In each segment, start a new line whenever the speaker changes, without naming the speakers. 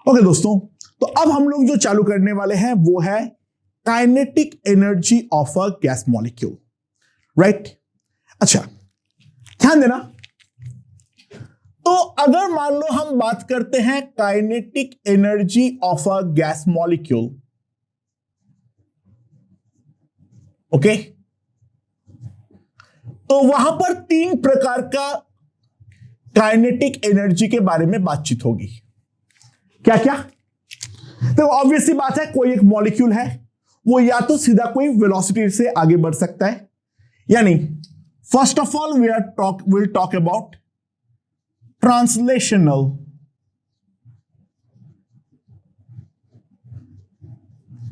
Okay दोस्तों, तो अब हम लोग जो चालू करने वाले हैं वो है kinetic energy of a gas molecule, right. अच्छा, ध्यान देना। तो अगर मान लो हम बात करते हैं kinetic energy of a gas molecule, okay, तो वहां पर 3 प्रकार का काइनेटिक एनर्जी के बारे में बातचीत होगी। क्या क्या? तो ऑब्वियसली बात है, कोई एक मॉलिक्यूल है, वो या तो सीधा कोई वेलोसिटी से आगे बढ़ सकता है, यानी first of all will talk about translational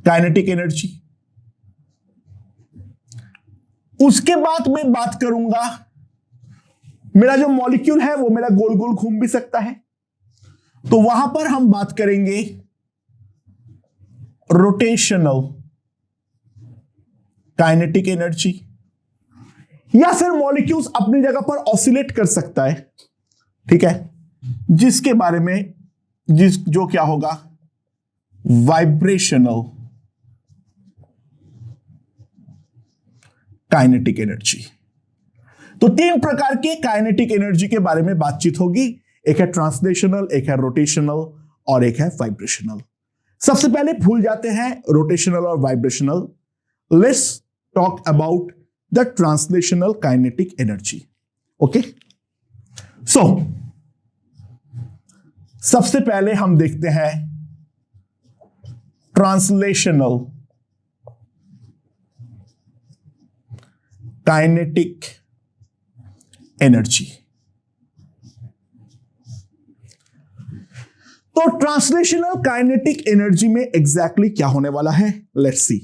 kinetic energy. उसके बाद मैं बात करूंगा, मेरा जो मॉलिक्यूल है वो मेरा गोल गोल घूम भी सकता है, तो वहां पर हम बात करेंगे रोटेशनल काइनेटिक एनर्जी। या फिर मॉलिक्यूल्स अपनी जगह पर ऑसिलेट कर सकता है, ठीक है, जिसके बारे में जो क्या होगा, वाइब्रेशनल काइनेटिक एनर्जी। तो 3 प्रकार के काइनेटिक एनर्जी के बारे में बातचीत होगी। एक है ट्रांसलेशनल, एक है रोटेशनल और एक है वाइब्रेशनल। सबसे पहले भूल जाते हैं रोटेशनल और vibrational. Let's talk about the translational kinetic energy. Okay, so सबसे पहले हम देखते हैं ट्रांसलेशनल काइनेटिक एनर्जी। तो ट्रांसलेशनल काइनेटिक एनर्जी में एग्जैक्टली क्या होने वाला है, लेट्स सी।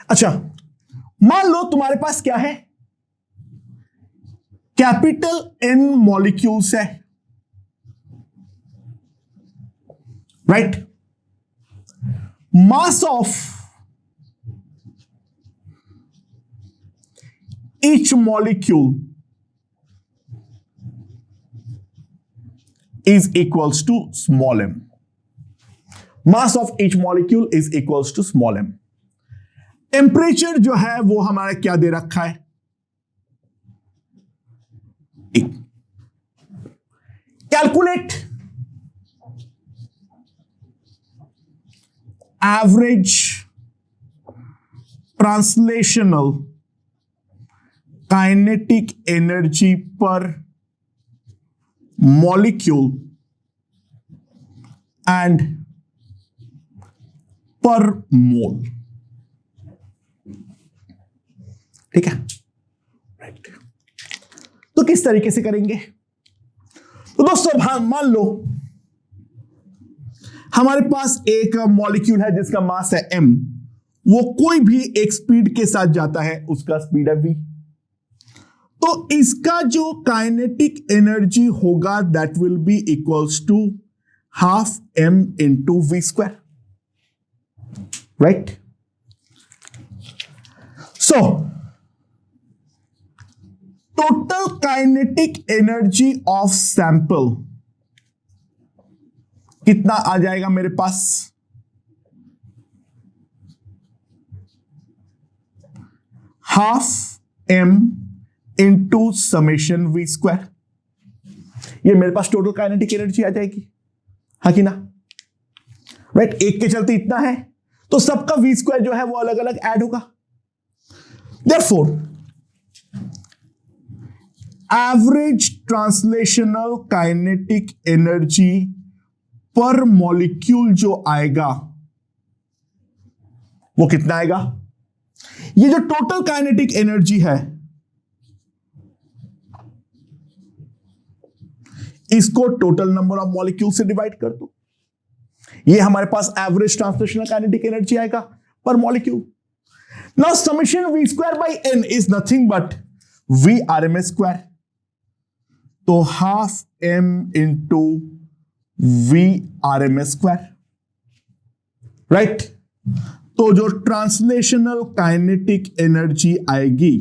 अच्छा, मान लो तुम्हारे पास क्या है, कैपिटल N मॉलिक्यूल्स है, right. Mass of each molecule is equals to small m. Mass of each molecule is equals to small m. Temperature जो है वो हमारा क्या दे रखा है, calculate average translational kinetic energy पर molecule and per mole, ठीक है, राइट। तो किस तरीके से करेंगे? तो दोस्तों मान लो हमारे पास एक मॉलिक्यूल है जिसका मास है m, वो कोई भी एक स्पीड के साथ जाता है, उसका स्पीड है v। तो इसका जो काइनेटिक एनर्जी होगा that will be equals to half m into v square, right. So total kinetic energy of sample कितना आ जाएगा मेरे पास, half m into summation v square. ये मेरे पास टोटल काइनेटिक एनर्जी आ जाएगी, हाँ कि ना, राइट। एक के चलते इतना है, तो सबका वी स्क्वायर जो है वो अलग अलग ऐड होगा। Therefore average translational kinetic energy per molecule जो आएगा वो कितना आएगा, ये जो टोटल काइनेटिक एनर्जी है इसको टोटल नंबर ऑफ मॉलिक्यूल से डिवाइड कर दो, ये हमारे पास एवरेज ट्रांसलेशनल काइनेटिक एनर्जी आएगा per molecule. Now summation v square by n is nothing but v RMS square, तो half m into v RMS square, right. तो जो ट्रांसलेशनल काइनेटिक एनर्जी आएगी,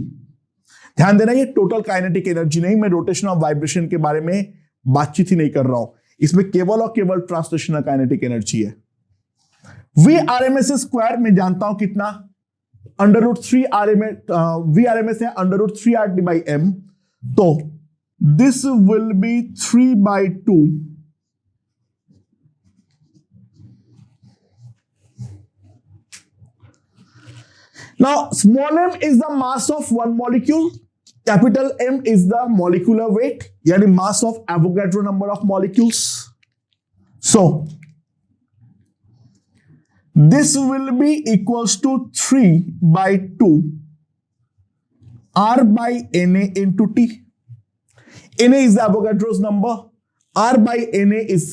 ध्यान देना ये टोटल काइनेटिक एनर्जी नहीं, मैं रोटेशन और वाइब्रेशन के बारे में बातचीत ही नहीं कर रहा हूं, इसमें केवल और केवल ट्रांसलेशनल काइनेटिक एनर्जी है। V R M S square में जानता हूं कितना, √3 वी आर एम एस है √3 RT by m, तो this will be 3/2 now small m is the mass of one molecule, capital M is the molecular weight yani mass of Avogadro number of molecules. So this will be equals to 3/2 R by Na into T. Na is the Avogadro's number, R by Na is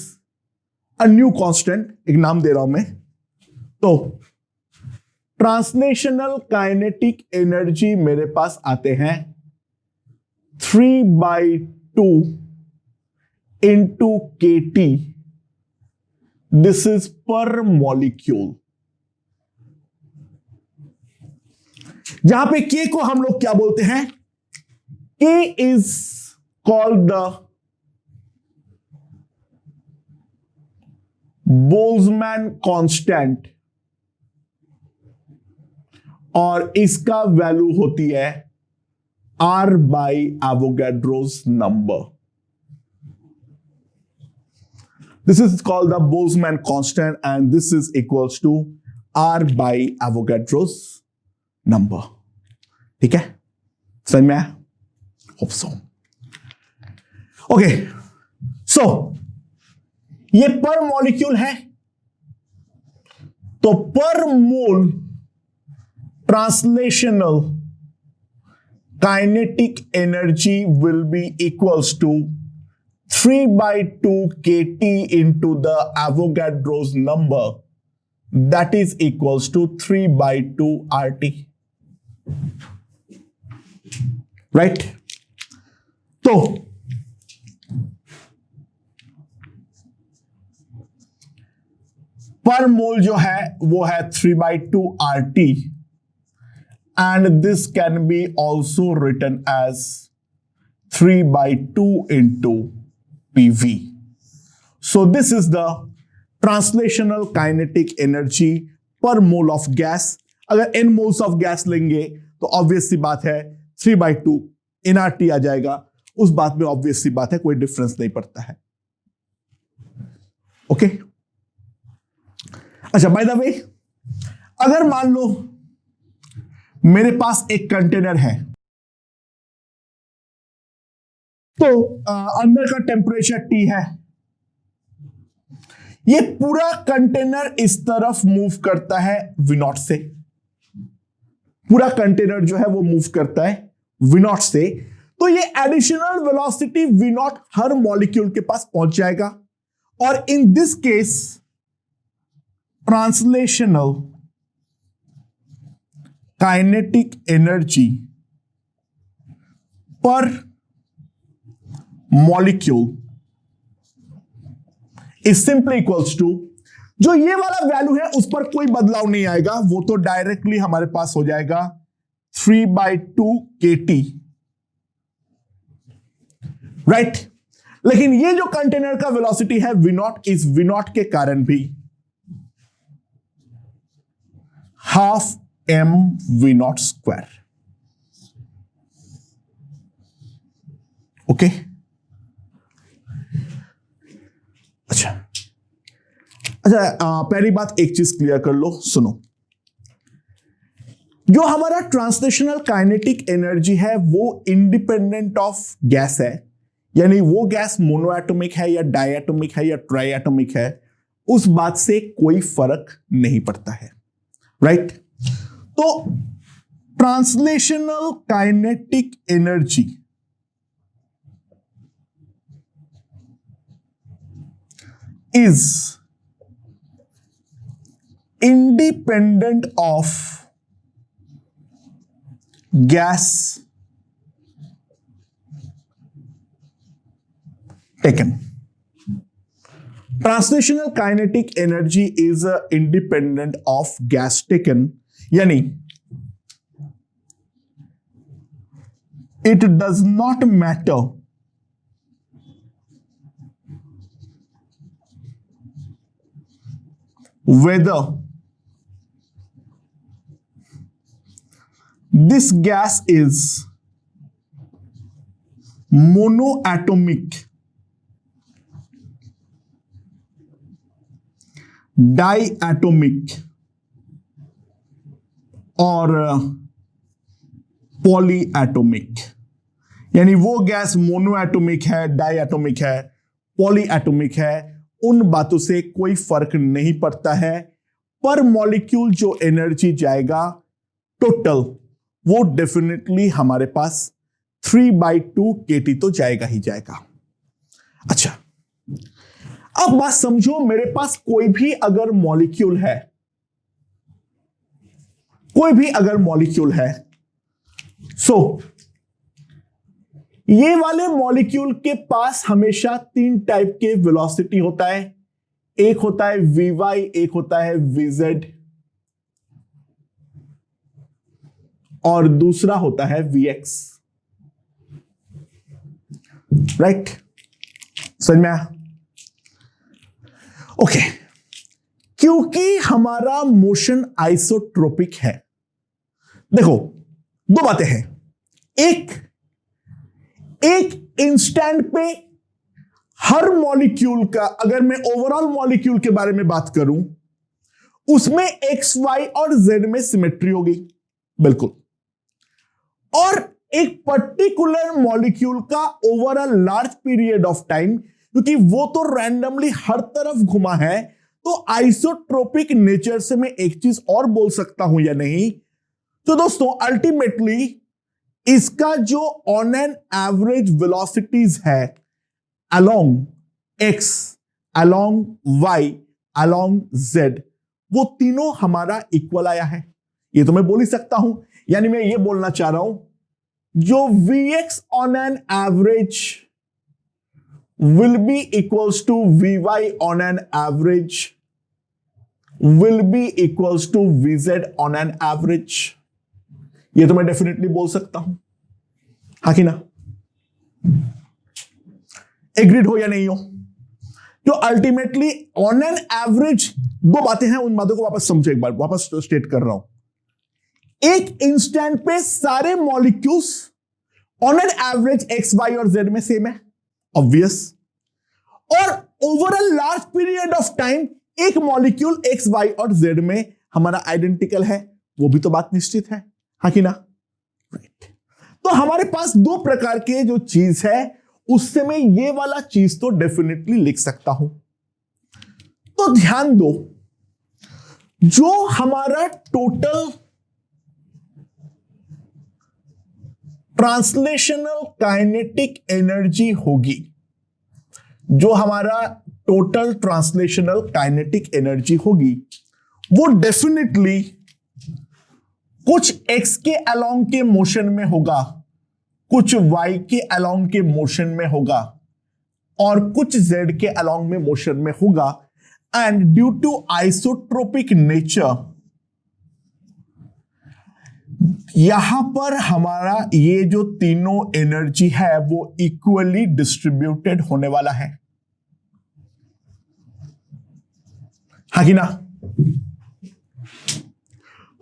a new constant, एक नाम दे रहा हूं मैं। तो translational kinetic energy मेरे पास आते हैं 3/2 into kT, this is पर मॉलिक्यूल। जहां पे K को हम लोग क्या बोलते हैं, K is called the Boltzmann constant और इसका वैल्यू होती है R by Avogadro's number. This is called the Boltzmann constant and this is equals to R by Avogadro's number. ठीक है, समझ में आया? Hope so. Okay, so ये पर मॉलिक्यूल है, तो पर मोल translational kinetic energy will be equals to 3/2 kT into the Avogadro's number, that is equals to 3/2 RT, right? तो पर मोल जो है वो है 3/2 RT and this can be also written as 3/2 into PV. So this is the translational kinetic energy per mole of gas. अगर n moles of gas लेंगे तो obvious सी बात है 3/2 nRT आ जाएगा, उस बात में obvious सी बात है, कोई डिफरेंस नहीं पड़ता है। ओके अच्छा, बाय द वे अगर मान लो मेरे पास एक कंटेनर है, तो अंदर का टेम्परेचर T है, ये पूरा कंटेनर इस तरफ मूव करता है V0 से, पूरा कंटेनर जो है वो मूव करता है V0 से, तो ये एडिशनल वेलोसिटी V0 हर मॉलिक्यूल के पास पहुंच जाएगा और in this case translational kinetic energy per molecule is simply equals to, जो ये वाला वैल्यू है उस पर कोई बदलाव नहीं आएगा, वो तो डायरेक्टली हमारे पास हो जाएगा 3/2 kT, राइट? लेकिन ये जो कंटेनर का वेलोसिटी है V0, इस V0 के कारण भी ½ mV0 स्क्वायर, ओके? अच्छा, पहली बात एक चीज क्लियर कर लो, सुनो, जो हमारा ट्रांसलेशनल काइनेटिक एनर्जी है वो इंडिपेंडेंट ऑफ गैस है, यानी वो गैस मोनोएटॉमिक है या डायएटॉमिक है या ट्राइएटॉमिक है, उस बात से कोई फर्क नहीं पड़ता है, राइट? तो translational kinetic energy is independent of gas taken. Translational kinetic energy is independent of gas taken, यानी it does not matter whether this gas is monoatomic, diatomic और पॉलीएटोमिक। यानी वो गैस मोनोएटोमिक है, डाइएटोमिक है, पॉलीएटोमिक है, उन बातों से कोई फर्क नहीं पड़ता है। पर मॉलिक्यूल जो एनर्जी जाएगा टोटल, वो डेफिनेटली हमारे पास 3/2 kT तो जाएगा ही जाएगा। अच्छा, अब बात समझो, मेरे पास कोई भी अगर मॉलिक्यूल है, कोई भी अगर मॉलिक्यूल है, ये वाले मॉलिक्यूल के पास हमेशा 3 टाइप के वेलोसिटी होता है। एक होता है Vy, एक होता है Vz और दूसरा होता है Vx। राइट, समझ में आया? ओके, क्योंकि हमारा मोशन आइसोट्रोपिक है। देखो, दो बातें हैं। एक इंस्टेंट पे हर मॉलिक्यूल का, अगर मैं ओवरऑल मॉलिक्यूल के बारे में बात करूं, उसमें एक्स, वाई और जेड में सिमेट्री होगी, बिल्कुल। और एक पर्टिकुलर मॉलिक्यूल का over a large period of time, क्योंकि वो तो रैंडमली हर तरफ घुमा है, तो आइसोट्रोपिक नेचर से मैं एक चीज और बोल सकता हूं या नहीं? तो दोस्तों, अल्टीमेटली इसका जो ऑन एन एवरेज वेलोसिटीज है along X, along Y, along Z, वो तीनों हमारा इक्वल आया है। ये तो मैं बोल ही सकता हूं। यानी मैं ये बोलना चाह रहा हूं, जो Vx on an average will be equals to Vy on an average will be equals to Vz on an average। ये तो मैं डेफिनेटली बोल सकता हूं, हाँ कि ना? एग्रीड हो या नहीं हो? तो अल्टीमेटली ऑन एन एवरेज, दो बातें हैं, उन बातों को वापस समझो, एक बार वापस स्टेट कर रहा हूं। एक इंस्टेंट पे सारे molecules on an average X, Y और जेड में सेम है, ऑब्वियस। और over a large period of time एक मॉलिक्यूल एक्स, वाई और जेड में हमारा आइडेंटिकल है, वो भी तो बात निश्चित है, हाँ कि ना? राइट। तो हमारे पास दो प्रकार के जो चीज है, उससे मैं ये वाला चीज तो डेफिनेटली लिख सकता हूं। तो ध्यान दो, जो हमारा टोटल ट्रांसलेशनल काइनेटिक एनर्जी होगी, जो हमारा टोटल ट्रांसलेशनल काइनेटिक एनर्जी होगी, वो डेफिनेटली कुछ x के अलोंग के मोशन में होगा, कुछ y के अलोंग के मोशन में होगा और कुछ z के अलोंग में मोशन में होगा। And due to isotropic nature, यहां पर हमारा ये जो तीनों एनर्जी है वो इक्वली डिस्ट्रीब्यूटेड होने वाला है, हाँ कि ना?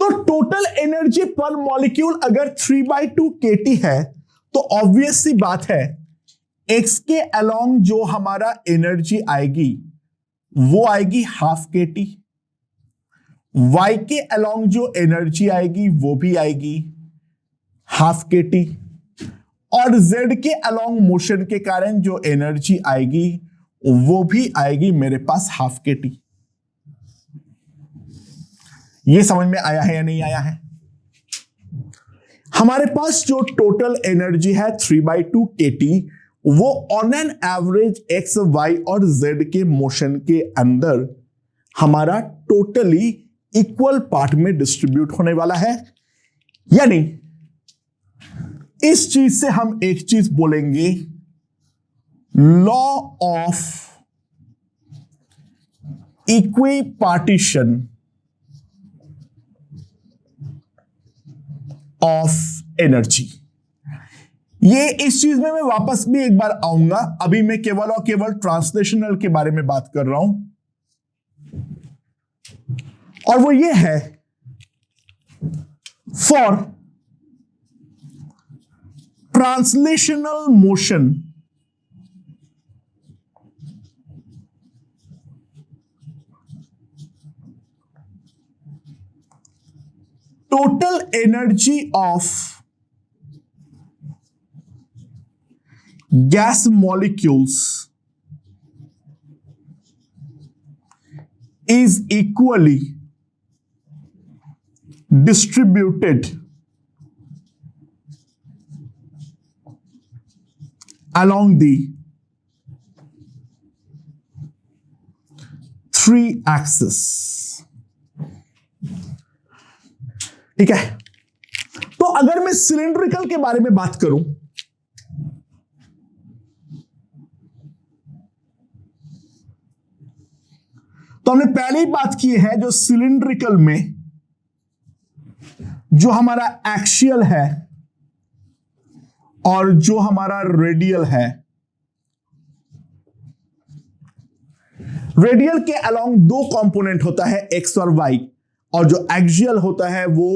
तो टोटल एनर्जी पर मॉलिक्यूल अगर 3/2 kT है, तो ऑब्वियस सी बात है x के अलोंग जो हमारा एनर्जी आएगी वो आएगी 1/2 kT, y के अलोंग जो एनर्जी आएगी वो भी आएगी 1/2 kT, और z के अलोंग मोशन के कारण जो एनर्जी आएगी वो भी आएगी मेरे पास 1/2 kT। ये समझ में आया है या नहीं आया है? हमारे पास जो टोटल एनर्जी है 3/2 kT, वो on an average x, y और z के मोशन के अंदर हमारा टोटली इक्वल पार्ट में डिस्ट्रीब्यूट होने वाला है। यानी इस चीज से हम एक चीज बोलेंगे, law of equipartition of energy. ये इस चीज में मैं वापस भी एक बार आऊंगा, अभी मैं केवल और केवल ट्रांसलेशनल के बारे में बात कर रहा हूं। और वो ये है for translational motion total energy of gas molecules is equally distributed along the three axes. ठीक है, तो अगर मैं सिलिंड्रिकल के बारे में बात करूं तो हमने पहले ही बात की है, जो सिलिंड्रिकल में जो हमारा एक्सियल है और जो हमारा रेडियल है, रेडियल के अलोंग दो कंपोनेंट होता है एक्स और वाई, और जो एक्सियल होता है वो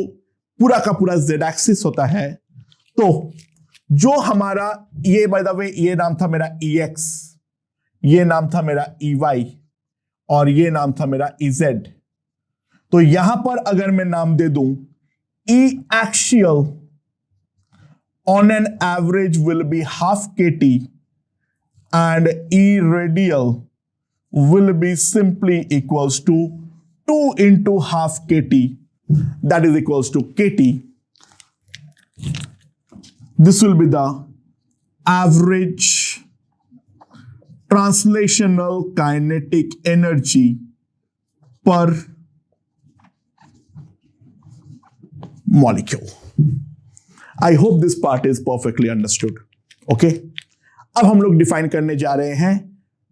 पूरा का पूरा जेड एक्सिस होता है। तो जो हमारा ये बाय द वे ये नाम था मेरा ई एक्स, ये नाम था मेरा ई वाई और ये नाम था मेरा ई जेड। तो यहां पर अगर मैं नाम दे दूं E axial on an average will be half kT and E radial will be simply equals to 2 into half kT, that is equals to kT. This will be the average translational kinetic energy per molecule. I hope this part is perfectly understood. Okay? अब हम लोग define करने जा रहे हैं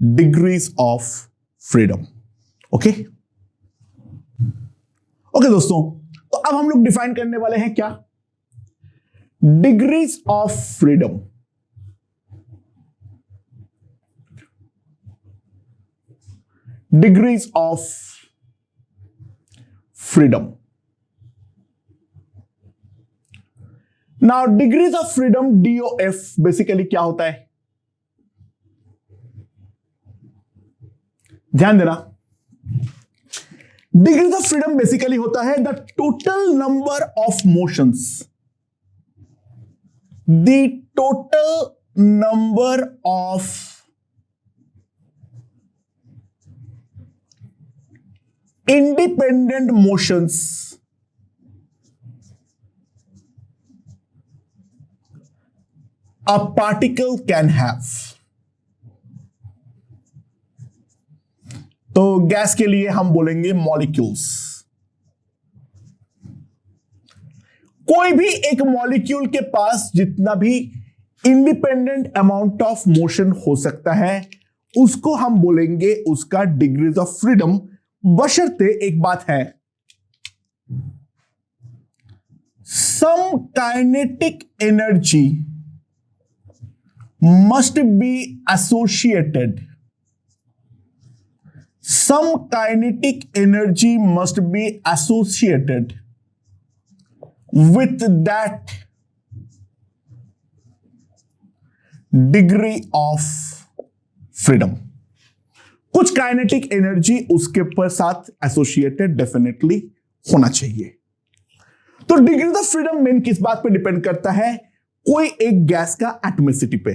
degrees of freedom. Okay okay दोस्तों, तो अब हम लोग डिफाइन करने वाले हैं क्या, degrees of freedom. Degrees of freedom. Now degrees of freedom DOF basically क्या होता है, ध्यान देना। डिग्रीज ऑफ फ्रीडम बेसिकली होता है the total number of motions, the total number of independent motions a particle can have। तो gas के लिए हम बोलेंगे मॉलिक्यूल्स। कोई भी एक मॉलिक्यूल के पास जितना भी इंडिपेंडेंट अमाउंट ऑफ मोशन हो सकता है उसको हम बोलेंगे उसका डिग्रीज ऑफ फ्रीडम, बशर्ते एक बात है, some kinetic energy must be associated, some kinetic energy must be associated with that degree of freedom। कुछ काइनेटिक एनर्जी उसके पर साथ एसोसिएटेड डेफिनेटली होना चाहिए। तो डिग्री ऑफ फ्रीडम मेन किस बात पे डिपेंड करता है, कोई एक गैस का एटॉमिसिटी पे,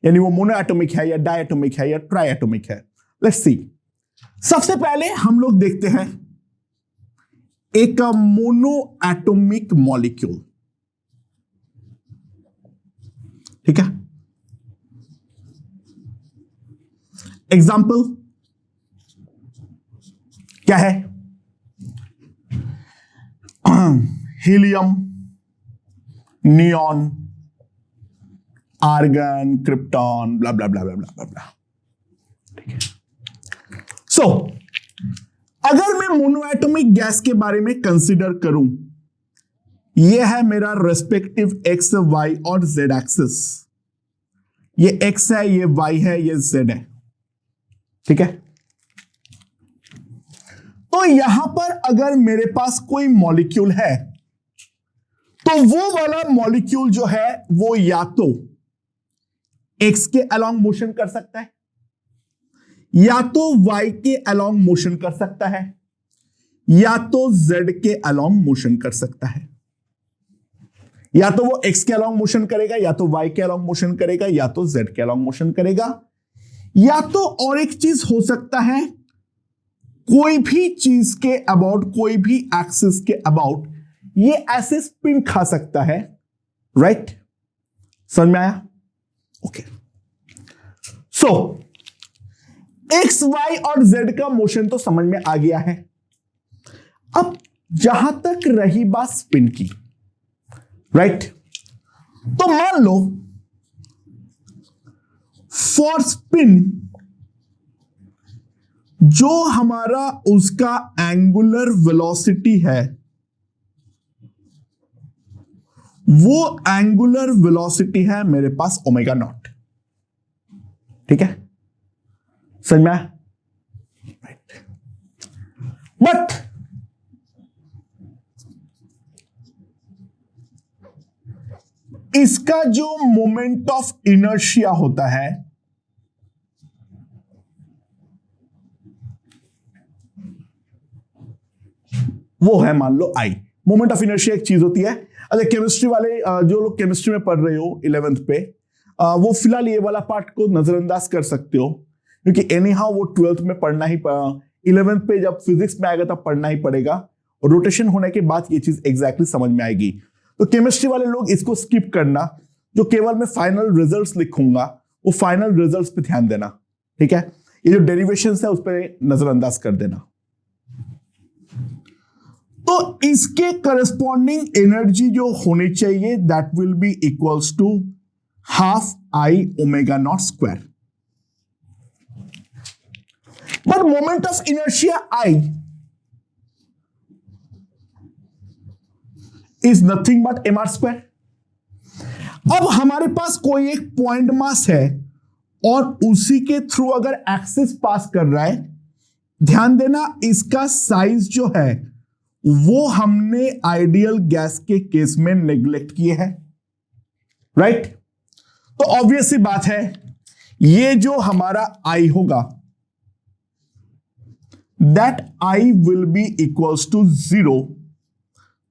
यानी वो मोनो एटॉमिक है या डायटोमिक है या ट्राई एटॉमिक है। लेट्स सी, सबसे पहले हम लोग देखते हैं एक मोनो एटॉमिक मॉलिक्यूल। ठीक है, एग्जाम्पल क्या है, हीलियम, नियॉन, आर्गन, क्रिप्टॉन, ब्ला ब्ला ब्ला ब्ला ब्ला ब्ला। ठीक है, सो अगर मैं मोनोएटॉमिक गैस के बारे में कंसीडर करूं, यह है मेरा रेस्पेक्टिव एक्स, वाई और जेड एक्सिस। ये एक्स है, ये वाई है, ये जेड है। ठीक है, तो तो यहां पर अगर मेरे पास कोई मॉलिक्यूल है तो वो वाला मॉलिक्यूल जो है वो या तो एक्स के अलोंग मोशन कर सकता है, या तो वाई के अलोंग मोशन कर सकता है, या तो जेड के अलोंग मोशन कर सकता है। या तो वो एक्स के अलोंग मोशन करेगा, या तो वाई के अलोंग मोशन करेगा, या तो जेड के अलोंग मोशन करेगा। या तो और एक चीज हो सकता है, कोई भी चीज के अबाउट, कोई भी एक्सिस के अबाउट ये ऐसे स्पिन खा सकता है। राइट, समझ में आया? ओके, सो एक्स वाई और जेड का मोशन तो समझ में आ गया है। अब जहां तक रही बात स्पिन की, राइट, तो मान लो फॉर स्पिन जो हमारा उसका एंगुलर वेलोसिटी है, वो एंगुलर वेलोसिटी है मेरे पास ओमेगा नॉट। ठीक है, समझ में आया? राइट, बट इसका जो मोमेंट ऑफ इनर्शिया होता है वो है मान लो आई। मोमेंट ऑफ इनर्शिया एक चीज होती है, अच्छा केमिस्ट्री वाले जो लोग केमिस्ट्री में पढ़ रहे हो 11th पे, वो फिलहाल ये वाला पार्ट को नजरअंदाज कर सकते हो, क्योंकि एनी हाउ वो 12th में पढ़ना ही, 11th पे जब फिजिक्स में आएगा तब पढ़ना ही पड़ेगा, और रोटेशन होने के बाद ये चीज एग्जैक्टली समझ में आएगी। तो केमिस्ट्री वाले लोग इसको स्किप करना, जो केवल मैं फाइनल रिजल्ट्स लिखूंगा वो फाइनल रिजल्ट्स पे ध्यान देना। ठीक है, ये जो डेरिवेशंस है उस पर नजरअंदाज कर देना। तो इसके करस्पॉन्डिंग एनर्जी जो होनी चाहिए that will be equals to half I omega naught square. But moment of inertia I is nothing but M R square. अब हमारे पास कोई एक पॉइंट मास है और उसी के थ्रू अगर एक्सिस पास कर रहा है, ध्यान देना इसका साइज जो है वो हमने आइडियल गैस के केस में नेग्लेक्ट किए हैं। राइट, तो ऑब्वियस सी बात है ये जो हमारा आई होगा that I will be equals to 0,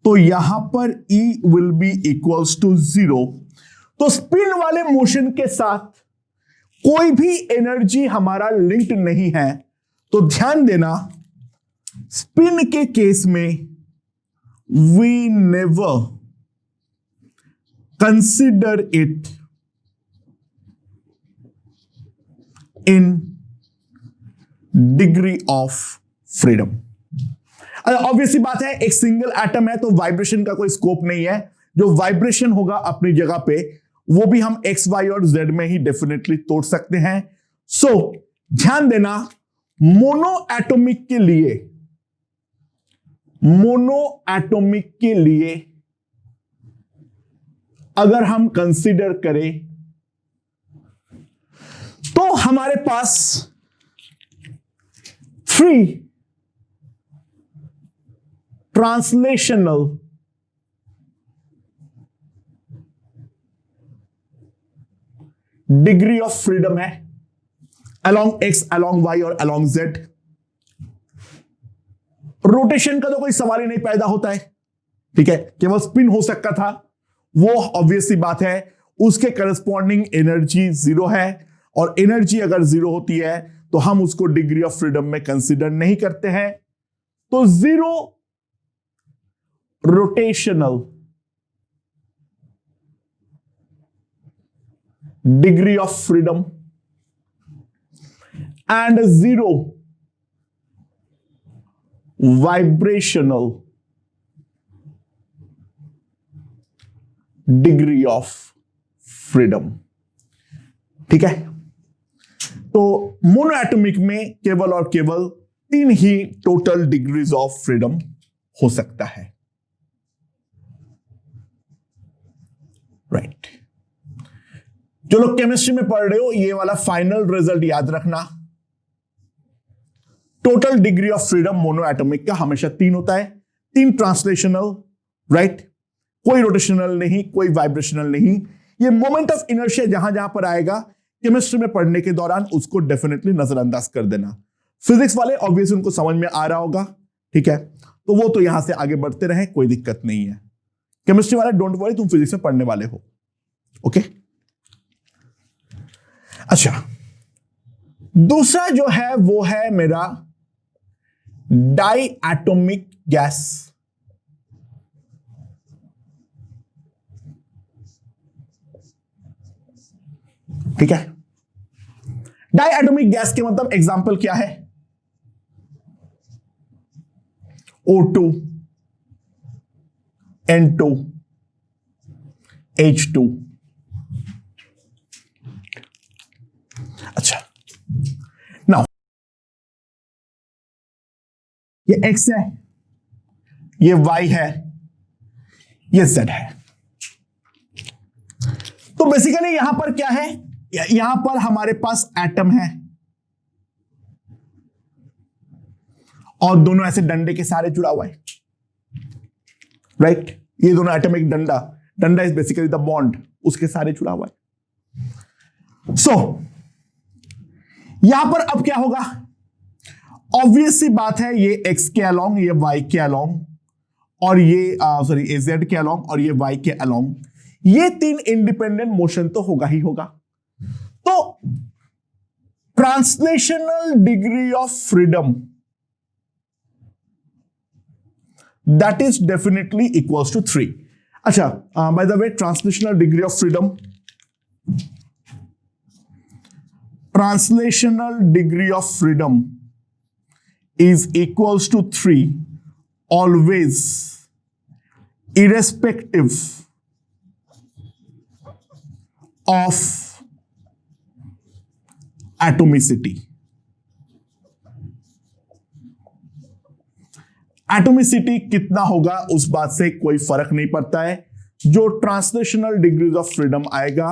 तो यहां पर E will be equals to 0। तो स्पिन वाले मोशन के साथ कोई भी एनर्जी हमारा लिंक्ड नहीं है, तो ध्यान देना स्पिन के केस में we never consider it in degree of freedom. Obviously बात है एक सिंगल एटम है तो वाइब्रेशन का कोई स्कोप नहीं है, जो वाइब्रेशन होगा अपनी जगह पे वो भी हम एक्स वाई और जेड में ही डेफिनेटली तोड़ सकते हैं। सो ध्यान देना मोनो एटॉमिक के लिए अगर हम कंसीडर करें तो हमारे पास 3 ट्रांसलेशनल डिग्री ऑफ फ्रीडम है अलोंग एक्स, अलोंग वाई और अलोंग जेड। रोटेशन का तो कोई सवाल ही नहीं पैदा होता है। ठीक है, केवल स्पिन हो सकता था, वो ऑब्वियसली बात है उसके करस्पॉन्डिंग एनर्जी 0 है, और एनर्जी अगर 0 होती है तो हम उसको डिग्री ऑफ फ्रीडम में कंसीडर नहीं करते हैं। तो 0 rotational degree of freedom and 0 vibrational degree of freedom। ठीक है, तो मोनोएटॉमिक में केवल और केवल 3 ही टोटल डिग्रीज ऑफ फ्रीडम हो सकता है। राइट, जो लोग केमिस्ट्री में पढ़ रहे हो ये वाला फाइनल रिजल्ट याद रखना। Total degree of freedom mono atomic का हमेशा 3 होता है, 3 ट्रांसलेशनल, राइट, कोई रोटेशनल नहीं, कोई वाइब्रेशनल नहीं। ये मोमेंट ऑफ इनर्शिया जहां जहां पर आएगा केमिस्ट्री में पढ़ने के दौरान उसको डेफिनेटली नजरअंदाज कर देना। फिजिक्स वाले ऑब्वियसली उनको समझ में आ रहा होगा, ठीक है, तो वो तो यहां से आगे बढ़ते रहे, कोई दिक्कत नहीं है। केमिस्ट्री वाले डोंट वरी, तुम फिजिक्स में पढ़ने वाले हो, ओके। अच्छा, दूसरा जो है वो है मेरा डाई एटॉमिक गैस। ठीक है, डाई एटॉमिक गैस के मतलब एग्जांपल क्या है? O2, N2, H2। अच्छा, नाउ ये X है, ये Y है, ये Z है। तो बेसिकली यहां पर क्या है? यहां पर हमारे पास एटम है और दोनों ऐसे डंडे के सारे जुड़ा हुआ है, राइट। ये दोनों एटम एक डंडा इज बेसिकली द बॉन्ड, उसके सारे जुड़ा हुआ है। सो यहां पर अब क्या होगा? ऑब्वियस सी बात है, ये x के अलोंग, ये y के अलोंग, और ये ये z के अलोंग और ये y के अलोंग, ये 3 इंडिपेंडेंट मोशन तो होगा ही होगा। तो translational degree of freedom that is definitely equals to 3। अच्छा, by the way, translational degree of freedom, translational degree of freedom is equals to 3 always, irrespective of atomicity। Atomicity कितना होगा उस बात से कोई फर्क नहीं पड़ता है, जो ट्रांसलेशनल डिग्रीज ऑफ फ्रीडम आएगा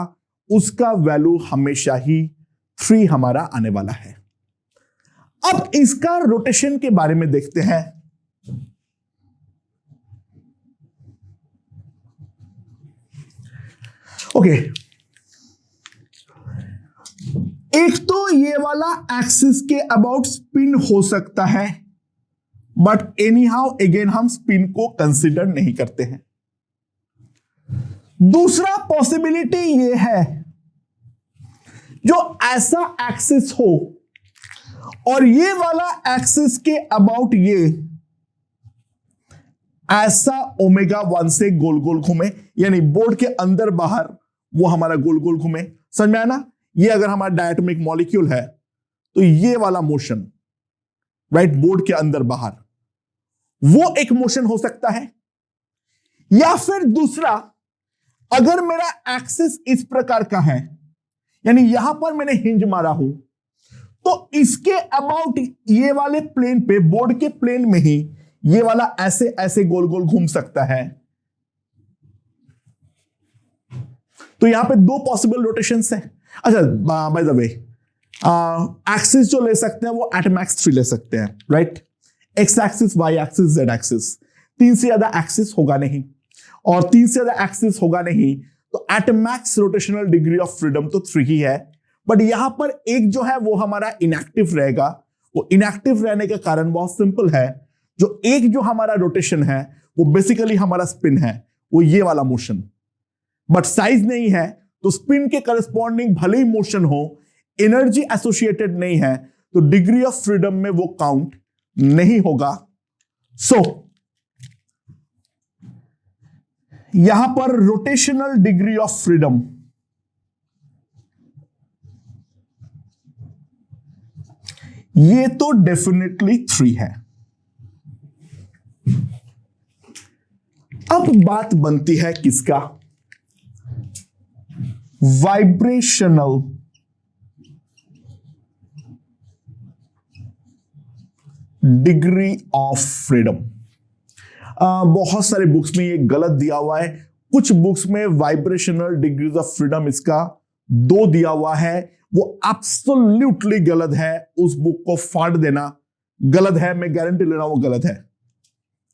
उसका वैल्यू हमेशा ही 3 हमारा आने वाला है। अब इसका रोटेशन के बारे में देखते हैं। ओके, एक तो ये वाला एक्सिस के अबाउट स्पिन हो सकता है, बट एनी हाउ अगेन हम स्पिन को कंसिडर नहीं करते हैं। दूसरा पॉसिबिलिटी ये है, जो ऐसा एक्सिस हो और ये वाला एक्सिस के अबाउट ये ऐसा ओमेगा 1 से गोल गोल घूमे, यानी बोर्ड के अंदर बाहर वो हमारा गोल गोल घूमे। समझ में आया ना? ये अगर हमारा डायटोमिक मॉलिक्यूल है तो ये वाला मोशन, राइट, बोर्ड के अंदर बाहर, वो एक मोशन हो सकता है। या फिर दूसरा, अगर मेरा एक्सिस इस प्रकार का है, यानी यहां पर मैंने हिंज मारा हूं, तो इसके अबाउट ये वाले प्लेन पे, बोर्ड के प्लेन में ही ये वाला ऐसे ऐसे गोल गोल घूम सकता है। तो यहां पे 2 पॉसिबल रोटेशंस हैं। अच्छा, बाय द वे, एक्सिस जो ले सकते हैं वो एटमैक्स 3 ले सकते हैं, right. X axis, Y axis, Z axis, 3 से ज्यादा एक्सिस होगा नहीं, और 3 से ज्यादा एक्सिस होगा नहीं तो एटमैक्स रोटेशनल डिग्री ऑफ फ्रीडम तो 3 ही है। बट यहां पर एक जो है वो हमारा इनएक्टिव रहेगा। वो इनएक्टिव रहने का कारण बहुत सिंपल है, जो एक जो हमारा रोटेशन है वो बेसिकली हमारा स्पिन है, वो ये वाला मोशन, बट साइज नहीं है। तो स्पिन के करस्पॉन्डिंग भले ही मोशन हो, एनर्जी एसोसिएटेड नहीं है, तो डिग्री ऑफ फ्रीडम में वो काउंट नहीं होगा। सो यहां पर रोटेशनल डिग्री ऑफ फ्रीडम ये तो डेफिनेटली 3 है। अब बात बनती है किसका? Vibrational degree of freedom. बहुत सारे बुक्स में ये गलत दिया हुआ है। कुछ बुक्स में वाइब्रेशनल डिग्रीज ऑफ फ्रीडम इसका 2 दिया हुआ है, वो एब्सोल्युटली गलत है। उस बुक को फाड़ देना, गलत है, मैं गारंटी ले रहा हूं वो गलत है।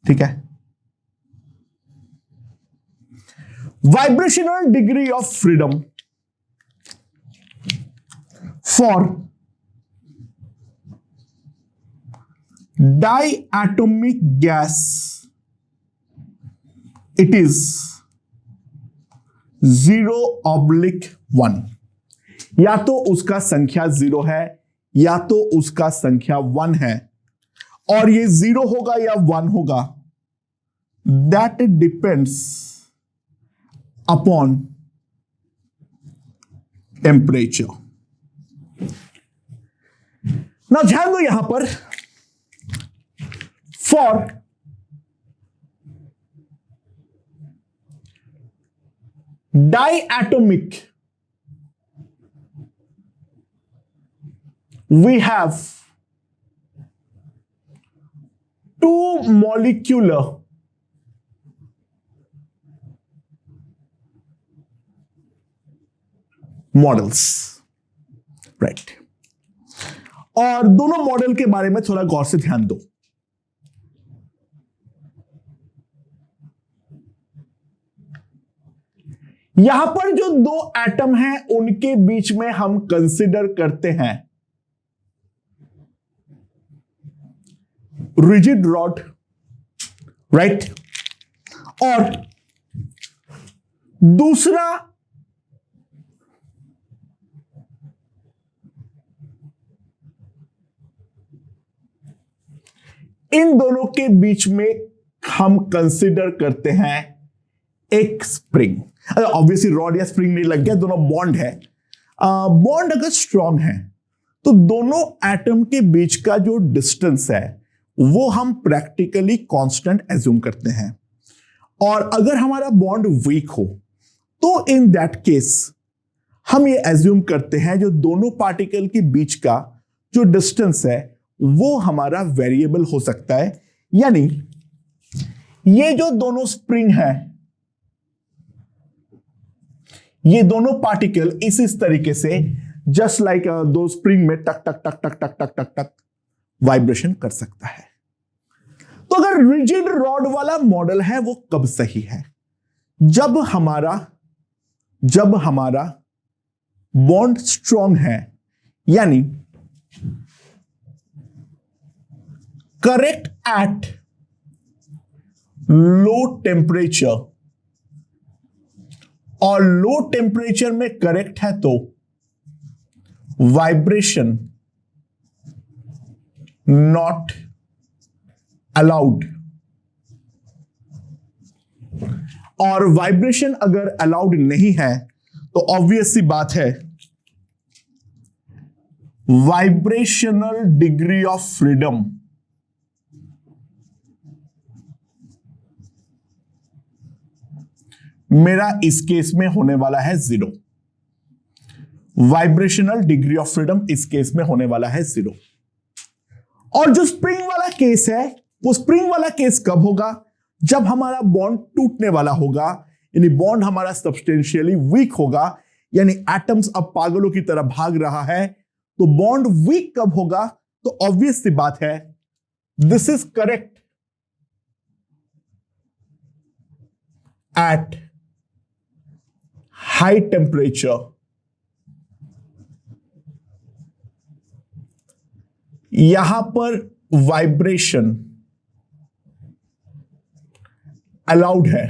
ठीक है, vibrational degree of freedom for diatomic gas, it is 0/1। या तो उसका संख्या 0 है या तो उसका संख्या 1 है, और ये 0 होगा या 1 होगा, दैट डिपेंड्स अपॉन टेम्परेचर। ना ध्यान दो यहां पर, for diatomic we have two molecular models, right? और दोनों मॉडल के बारे में थोड़ा गौर से ध्यान दो। यहां पर जो दो एटम हैं उनके बीच में हम कंसीडर करते हैं रिजिड रॉड, राइट? और दूसरा इन दोनों के बीच में हम कंसीडर करते हैं एक स्प्रिंग। ऑब्वियसली रॉड या स्प्रिंग नहीं लग गया, दोनों बॉन्ड है। बॉन्ड अगर स्ट्रांग है तो दोनों एटम के बीच का जो डिस्टेंस है वो हम प्रैक्टिकली कांस्टेंट एज्यूम करते हैं, और अगर हमारा बॉन्ड वीक हो तो इन दैट केस हम ये एज्यूम करते हैं जो दोनों पार्टिकल के बीच का जो डिस्टेंस है वो हमारा वेरिएबल हो सकता है। यानी ये जो दोनों स्प्रिंग है, ये दोनों पार्टिकल इस तरीके से जस्ट लाइक दो स्प्रिंग में टक टक टक टक टक टक टक टक वाइब्रेशन कर सकता है। तो अगर रिजिड रॉड वाला मॉडल है वो कब सही है? जब हमारा बॉन्ड स्ट्रांग है, यानी करेक्ट एट लो टेम्परेचर, और लो टेम्परेचर में करेक्ट है तो वाइब्रेशन नॉट अलाउड, और वाइब्रेशन अगर अलाउड नहीं है तो ऑब्वियस सी बात है वाइब्रेशनल डिग्री ऑफ फ्रीडम मेरा इस केस में होने वाला है 0। वाइब्रेशनल डिग्री ऑफ फ्रीडम इस केस में होने वाला है 0। और जो स्प्रिंग वाला केस है वो स्प्रिंग वाला केस कब होगा? जब हमारा बॉन्ड टूटने वाला होगा, यानी बॉन्ड हमारा सब्सटेंशियली वीक होगा, यानी एटम्स अब पागलों की तरह भाग रहा है। तो बॉन्ड वीक कब होगा? तो ऑब्वियस सी बात है this is correct at high temperature, यहां पर वाइब्रेशन अलाउड है,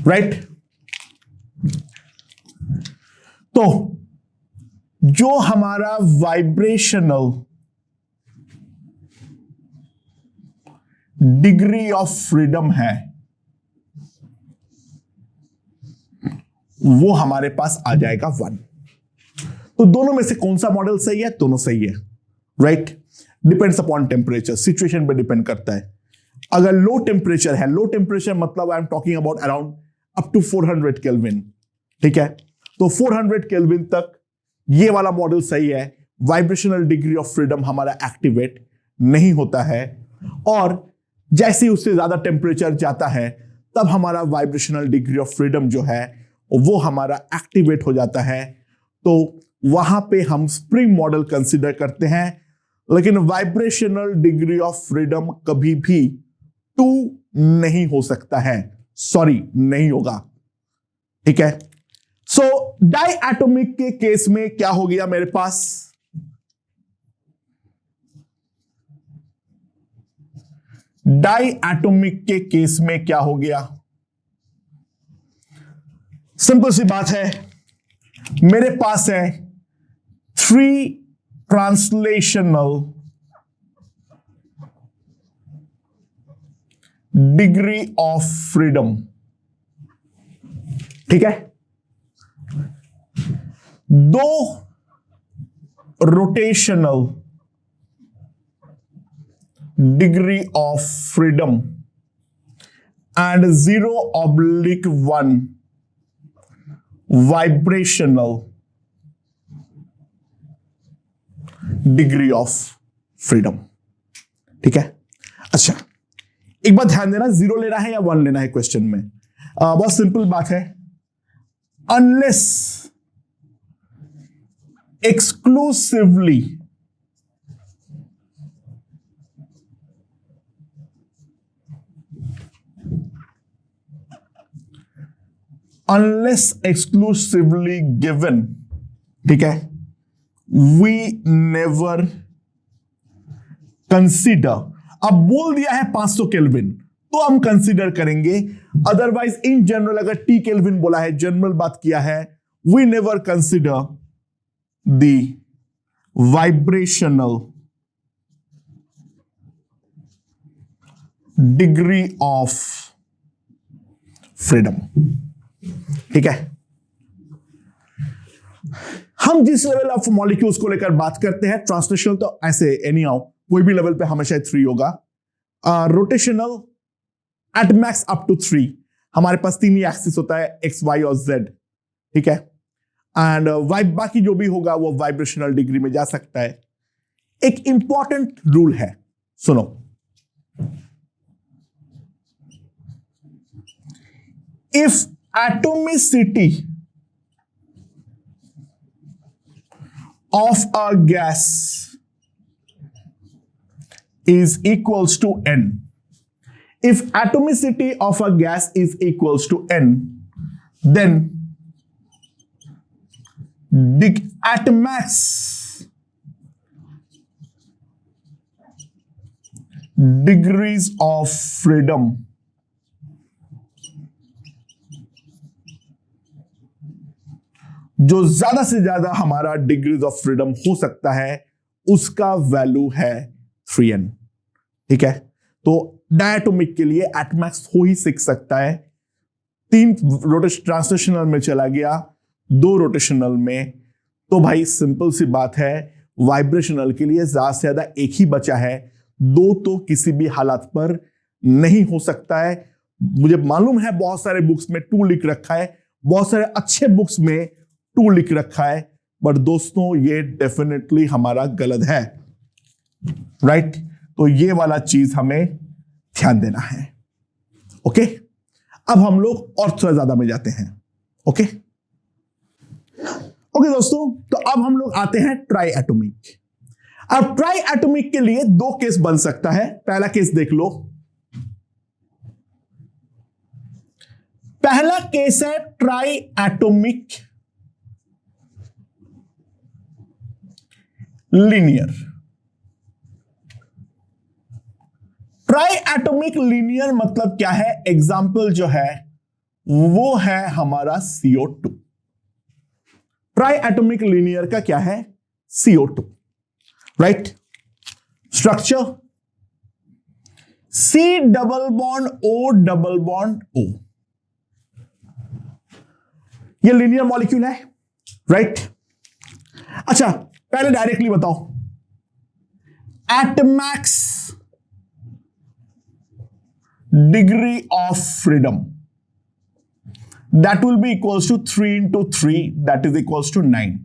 राइट? तो जो हमारा वाइब्रेशनल डिग्री ऑफ फ्रीडम है वो हमारे पास आ जाएगा 1। तो दोनों में से कौन सा मॉडल सही है? दोनों सही है, right? Depends upon temperature, situation पे डिपेंड करता है। अगर लो टेम्परेचर है, लो टेम्परेचर मतलब I am talking about around up to 400 kelvin, ठीक है? तो 400 केल्विन तक ये वाला मॉडल सही है। वाइब्रेशनल डिग्री ऑफ फ्रीडम हमारा एक्टिवेट नहीं होता है, और जैसे ही उससे ज्यादा टेम्परेचर जाता है तब हमारा वाइब्रेशनल डिग्री ऑफ फ्रीडम जो है वो हमारा एक्टिवेट हो जाता है। तो वहां पे हम स्प्रिंग मॉडल कंसीडर करते हैं, लेकिन वाइब्रेशनल डिग्री ऑफ फ्रीडम कभी भी 2 नहीं हो सकता है, सॉरी नहीं होगा। ठीक है, सो डायएटॉमिक के केस में क्या हो गया मेरे पास, डायएटॉमिक के केस में क्या हो गया, सिंपल सी बात है, मेरे पास है 3 ट्रांसलेशनल डिग्री ऑफ फ्रीडम। ठीक है, 2 rotational degree of freedom and 0/1 vibrational degree of freedom. ठीक है, अच्छा एक बात ध्यान देना, 0 लेना है या 1 लेना है क्वेश्चन में, बहुत सिंपल बात है, अनलेस exclusively given, ठीक है, we never consider, अब बोल दिया है 500 केल्विन तो हम कंसीडर करेंगे, अदरवाइज इन जनरल अगर टी केल्विन बोला है, जनरल बात किया है, we never consider the vibrational degree of freedom. ठीक है, हम जिस लेवल ऑफ मॉलिक्यूल्स को लेकर बात करते हैं, ट्रांसलेशनल तो ऐसे एनी हाउ कोई भी लेवल पे हमेशा 3 होगा, rotational at max up to 3, हमारे पास 3 ही एक्सिस होता है, एक्स वाई और जेड। ठीक है, एंड बाकी जो भी होगा वो वाइब्रेशनल डिग्री में जा सकता है। एक इंपॉर्टेंट रूल है, सुनो, if atomicity of a gas is equals to n. If atomicity of a gas is equals to n, then the at max degrees of freedom जो ज्यादा से ज्यादा हमारा डिग्रीज ऑफ फ्रीडम हो सकता है उसका वैल्यू है 3n। ठीक है, तो डायटोमिक के लिए एटमैक्स हो ही सीख सकता है, 3 ट्रांसलेशनल में चला गया, 2 रोटेशनल में, तो भाई सिंपल सी बात है, वाइब्रेशनल के लिए ज्यादा से ज्यादा एक ही बचा है, 2 तो किसी भी हालात पर नहीं हो सकता है। मुझे मालूम है बहुत सारे बुक्स में 2 लिख रखा है, बहुत सारे अच्छे बुक्स में 2 लिख रखा है, बट दोस्तों ये डेफिनेटली हमारा गलत है, राइट? तो ये वाला चीज हमें ध्यान देना है। ओके, अब हम लोग और थोड़ा ज्यादा में जाते हैं। ओके ओके दोस्तों, तो अब हम लोग आते हैं ट्राई एटॉमिक। अब ट्राई एटॉमिक के लिए 2 केस बन सकता है। पहला केस देख लो, पहला केस है try atomic linear. Try atomic linear मतलब क्या है? एग्जाम्पल जो है वो है हमारा CO2। ट्राई एटॉमिक लीनियर का क्या है? CO2, right? Structure C double bond O double bond O, ये लीनियर मॉलिक्यूल है, राइट? अच्छा, पहले डायरेक्टली बताओ, at max degree of freedom that will be equals to 3 into 3 that is equals to 9।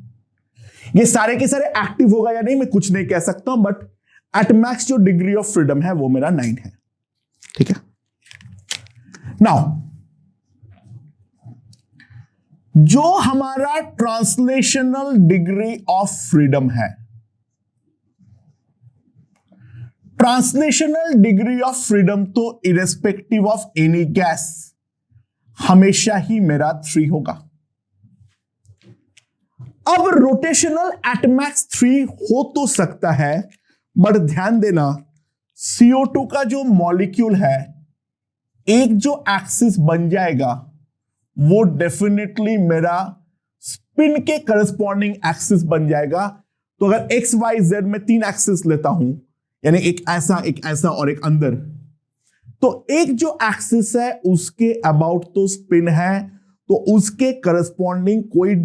ये सारे के सारे एक्टिव होगा या नहीं मैं कुछ नहीं कह सकता हूं, बट एट मैक्स जो डिग्री ऑफ फ्रीडम है वो मेरा 9 है। ठीक है, नाउ जो हमारा ट्रांसलेशनल डिग्री ऑफ फ्रीडम है, ट्रांसलेशनल डिग्री ऑफ फ्रीडम तो इरेस्पेक्टिव ऑफ एनी गैस हमेशा ही मेरा 3 होगा। अब रोटेशनल एट मैक्स 3 हो तो सकता है, बट ध्यान देना CO2 का जो मॉलिक्यूल है, एक जो एक्सिस बन जाएगा वो डेफिनेटली मेरा स्पिन के करस्पॉन्डिंग एक्सिस बन जाएगा। तो अगर XYZ में 3 एक्सिस लेता हूं, यानी एक ऐसा और एक अंदर, तो एक जो एक्सिस है उसके अबाउट तो स्पिन है, तो उसके करस्पॉन्डिंग कोई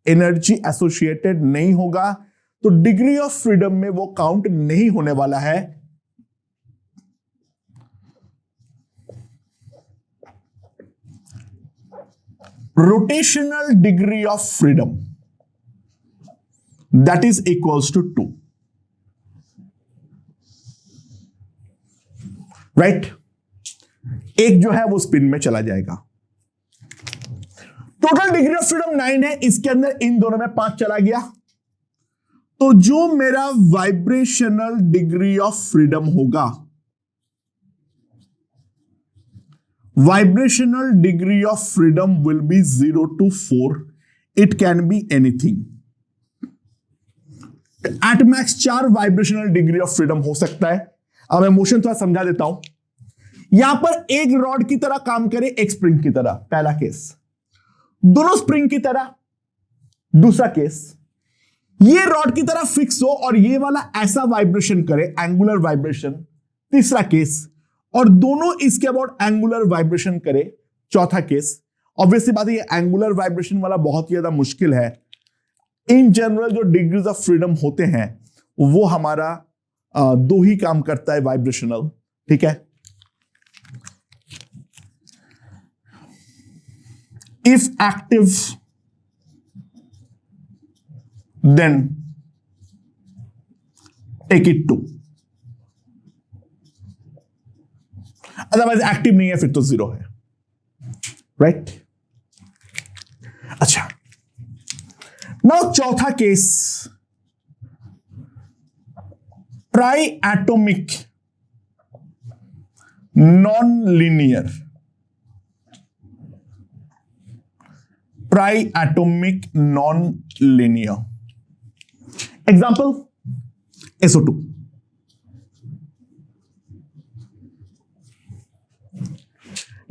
एनर्जी एसोसिएटेड नहीं होगा, तो डिग्री ऑफ फ्रीडम में वो काउंट नहीं होने वाला है। Rotational degree of freedom that is equals to 2, right. एक जो है वो स्पिन में चला जाएगा। टोटल डिग्री ऑफ फ्रीडम 9 है, इसके अंदर इन दोनों में 5 चला गया, तो जो मेरा वाइब्रेशनल डिग्री ऑफ फ्रीडम होगा, vibrational degree of freedom will be 0 to 4, it can be anything. At max 4 vibrational degree of freedom हो सकता है। अब मैं मोशन थोड़ा समझा देता हूं। यहां पर एक रॉड की तरह काम करे, एक स्प्रिंग की तरह, पहला केस। दोनों स्प्रिंग की तरह, दूसरा केस। ये रॉड की तरह फिक्स हो और ये वाला ऐसा वाइब्रेशन करे, एंगुलर वाइब्रेशन, तीसरा केस। और दोनों इसके अबाउट एंगुलर वाइब्रेशन करे, चौथा केस। ऑब्वियसली बात है ये एंगुलर वाइब्रेशन वाला बहुत ही ज्यादा मुश्किल है। इन जनरल जो डिग्रीज ऑफ फ्रीडम होते हैं वो हमारा 2 ही काम करता है, वाइब्रेशनल, ठीक है। If active then take it 2, otherwise active नहीं है फिर तो 0 है, राइट। अच्छा, नाउ चौथा case, try atomic non linear, try atomic non linear. Example SO2।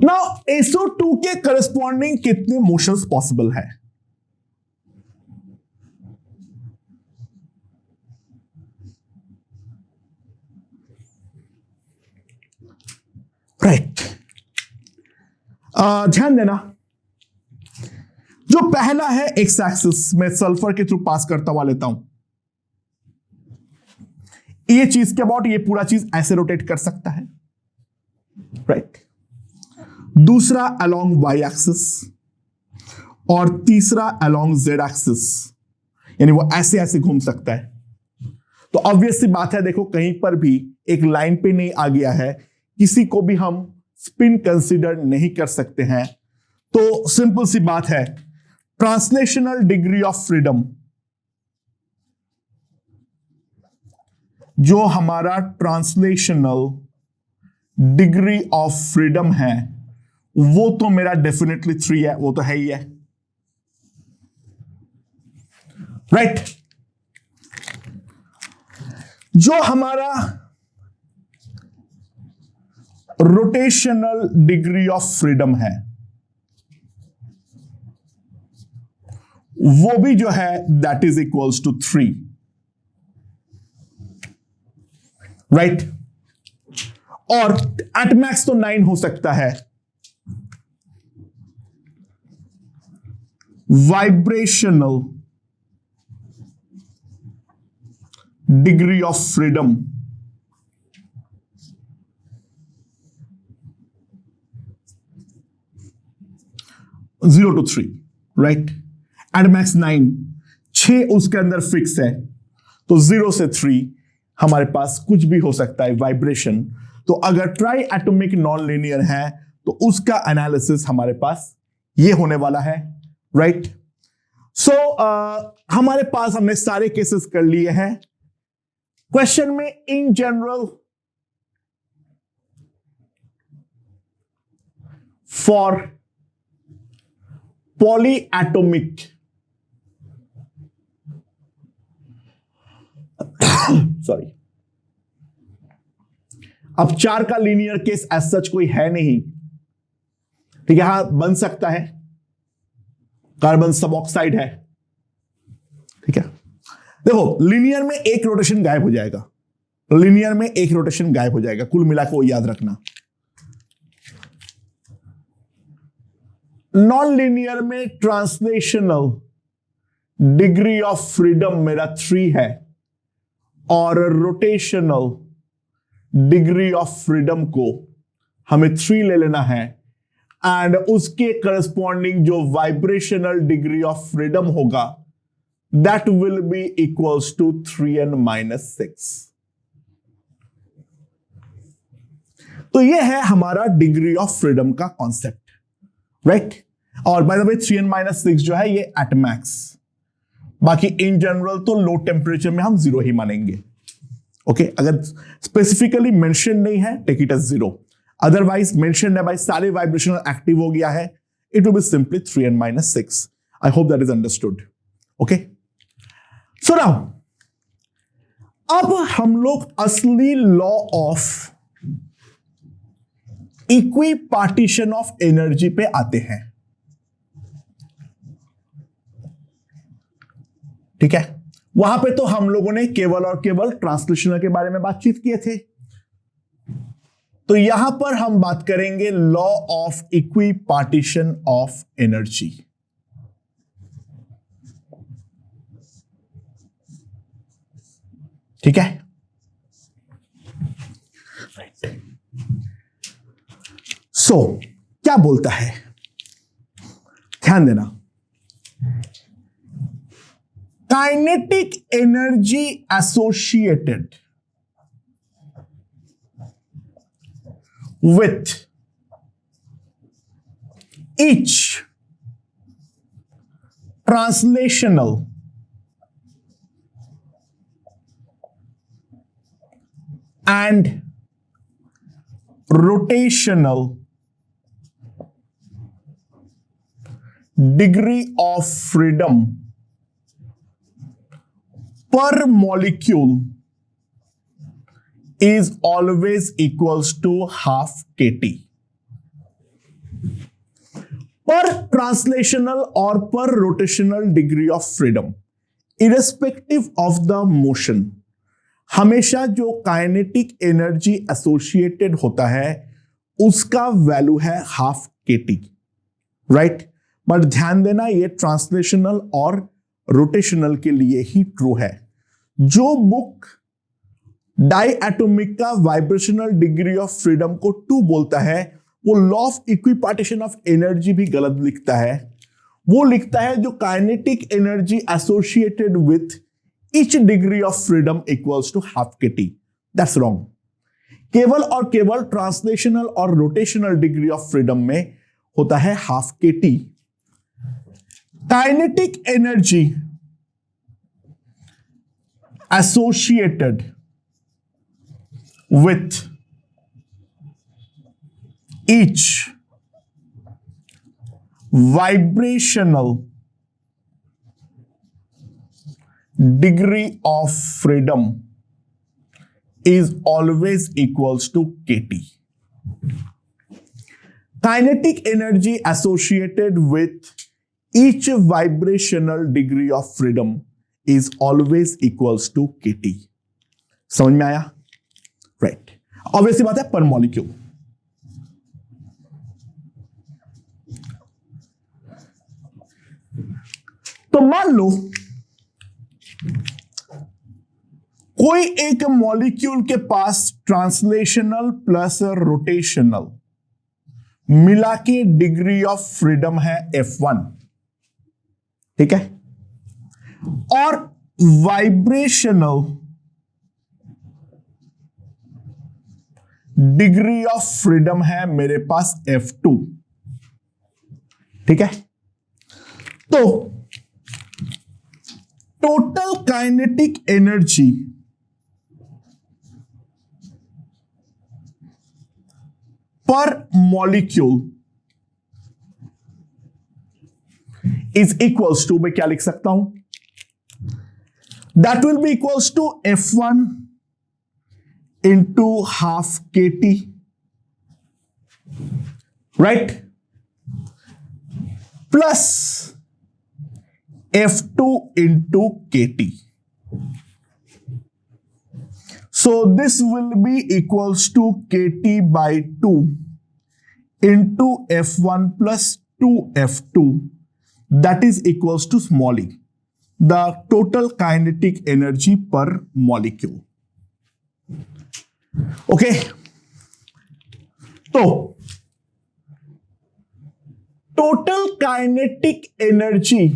Now SO2 के करस्पॉन्डिंग कितने मोशंस पॉसिबल है? राइट, ध्यान देना, जो पहला है एक्स एक्सिस में सल्फर के थ्रू पास करता हुआ लेता हूं, ये चीज के अबाउट ये पूरा चीज ऐसे रोटेट कर सकता है, राइट। दूसरा अलोंग वाई एक्सिस और तीसरा अलोंग जेड एक्सिस, यानी वो ऐसे ऐसे घूम सकता है। तो ऑब्वियस सी बात है, देखो कहीं पर भी एक लाइन पे नहीं आ गया है, किसी को भी हम स्पिन कंसीडर नहीं कर सकते हैं। तो सिंपल सी बात है, ट्रांसलेशनल डिग्री ऑफ फ्रीडम, जो हमारा ट्रांसलेशनल डिग्री ऑफ फ्रीडम है वो तो मेरा डेफिनेटली 3 है, वो तो है ही है, राइट। जो हमारा रोटेशनल डिग्री ऑफ फ्रीडम है वो भी जो है that is equals to 3, right. और एट मैक्स तो 9 हो सकता है। Vibrational degree of freedom zero to 3, right. At max 9, 6 उसके अंदर फिक्स है, तो 0 से 3 हमारे पास कुछ भी हो सकता है वाइब्रेशन। तो अगर ट्राई एटॉमिक नॉन लीनियर है तो उसका एनालिसिस हमारे पास ये होने वाला है, राइट। सो हमारे पास हमने सारे केसेस कर लिए हैं। क्वेश्चन में in general for polyatomic sorry, अब 4 का लीनियर केस एज सच कोई है नहीं, ठीक है। हां, बन सकता है, कार्बन सब ऑक्साइड है, ठीक है। देखो लीनियर में एक रोटेशन गायब हो जाएगा, लीनियर में एक रोटेशन गायब हो जाएगा, कुल मिलाकर वो याद रखना। नॉन लीनियर में ट्रांसलेशनल डिग्री ऑफ फ्रीडम मेरा 3 है और रोटेशनल डिग्री ऑफ फ्रीडम को हमें 3 ले लेना है, एंड उसके करस्पॉन्डिंग जो वाइब्रेशनल डिग्री ऑफ फ्रीडम होगा that will be equals to 3n-6। तो ये है हमारा डिग्री ऑफ फ्रीडम का कॉन्सेप्ट, राइट। और बाय द वे 3n-6 जो है ये एट मैक्स, बाकी इन जनरल तो लो टेम्परेचर में हम 0 ही मानेंगे, ओके। अगर स्पेसिफिकली मेंशन नहीं है take it as 0, otherwise mention है भाई सारे वाइब्रेशनल एक्टिव हो गया है, it will be simply 3n-6। I hope that is understood, okay. So now अब हम लोग असली law of equipartition of energy पे आते हैं, ठीक है। वहां पे तो हम लोगों ने केवल और केवल ट्रांसलेशनल के बारे में बातचीत किए थे, तो यहां पर हम बात करेंगे law of equipartition of energy, ठीक है। सो क्या बोलता है, ध्यान देना। Kinetic energy associated with each translational and rotational degree of freedom per molecule is always equals to half kT पर ट्रांसलेशनल और पर rotational degree of freedom irrespective of the motion. हमेशा जो काइनेटिक एनर्जी एसोसिएटेड होता है उसका value है half kT, right. But ध्यान देना ये ट्रांसलेशनल और रोटेशनल के लिए ही ट्रू है। जो बुक डाइएटॉमिक का वाइब्रेशनल डिग्री ऑफ फ्रीडम को 2 बोलता है वो law of equipartition of energy भी गलत लिखता है। वो लिखता है जो kinetic energy associated with each degree of freedom equals to half kT। That's wrong. केवल और केवल ट्रांसलेशनल और रोटेशनल डिग्री ऑफ फ्रीडम में होता है half kT। Kinetic energy associated with each vibrational degree of freedom is always equals to kT. Kinetic energy associated with each vibrational degree of freedom is always equals to kT. समझ में आया? Right. Obviously बात है पर molecule. तो मान लो कोई एक मॉलिक्यूल के पास ट्रांसलेशनल प्लस रोटेशनल मिला के डिग्री ऑफ फ्रीडम है F1, ठीक है, और वाइब्रेशनल डिग्री ऑफ फ्रीडम है मेरे पास F2, ठीक है। तो total kinetic energy per molecule is equals to, मैं क्या लिख सकता हूं, that will be equals to F1 into half KT, right, plus F2 into KT. So this will be equals to KT by 2 into F1 plus 2F2, that is equals to small e, the total kinetic energy per molecule. Okay, तो total kinetic energy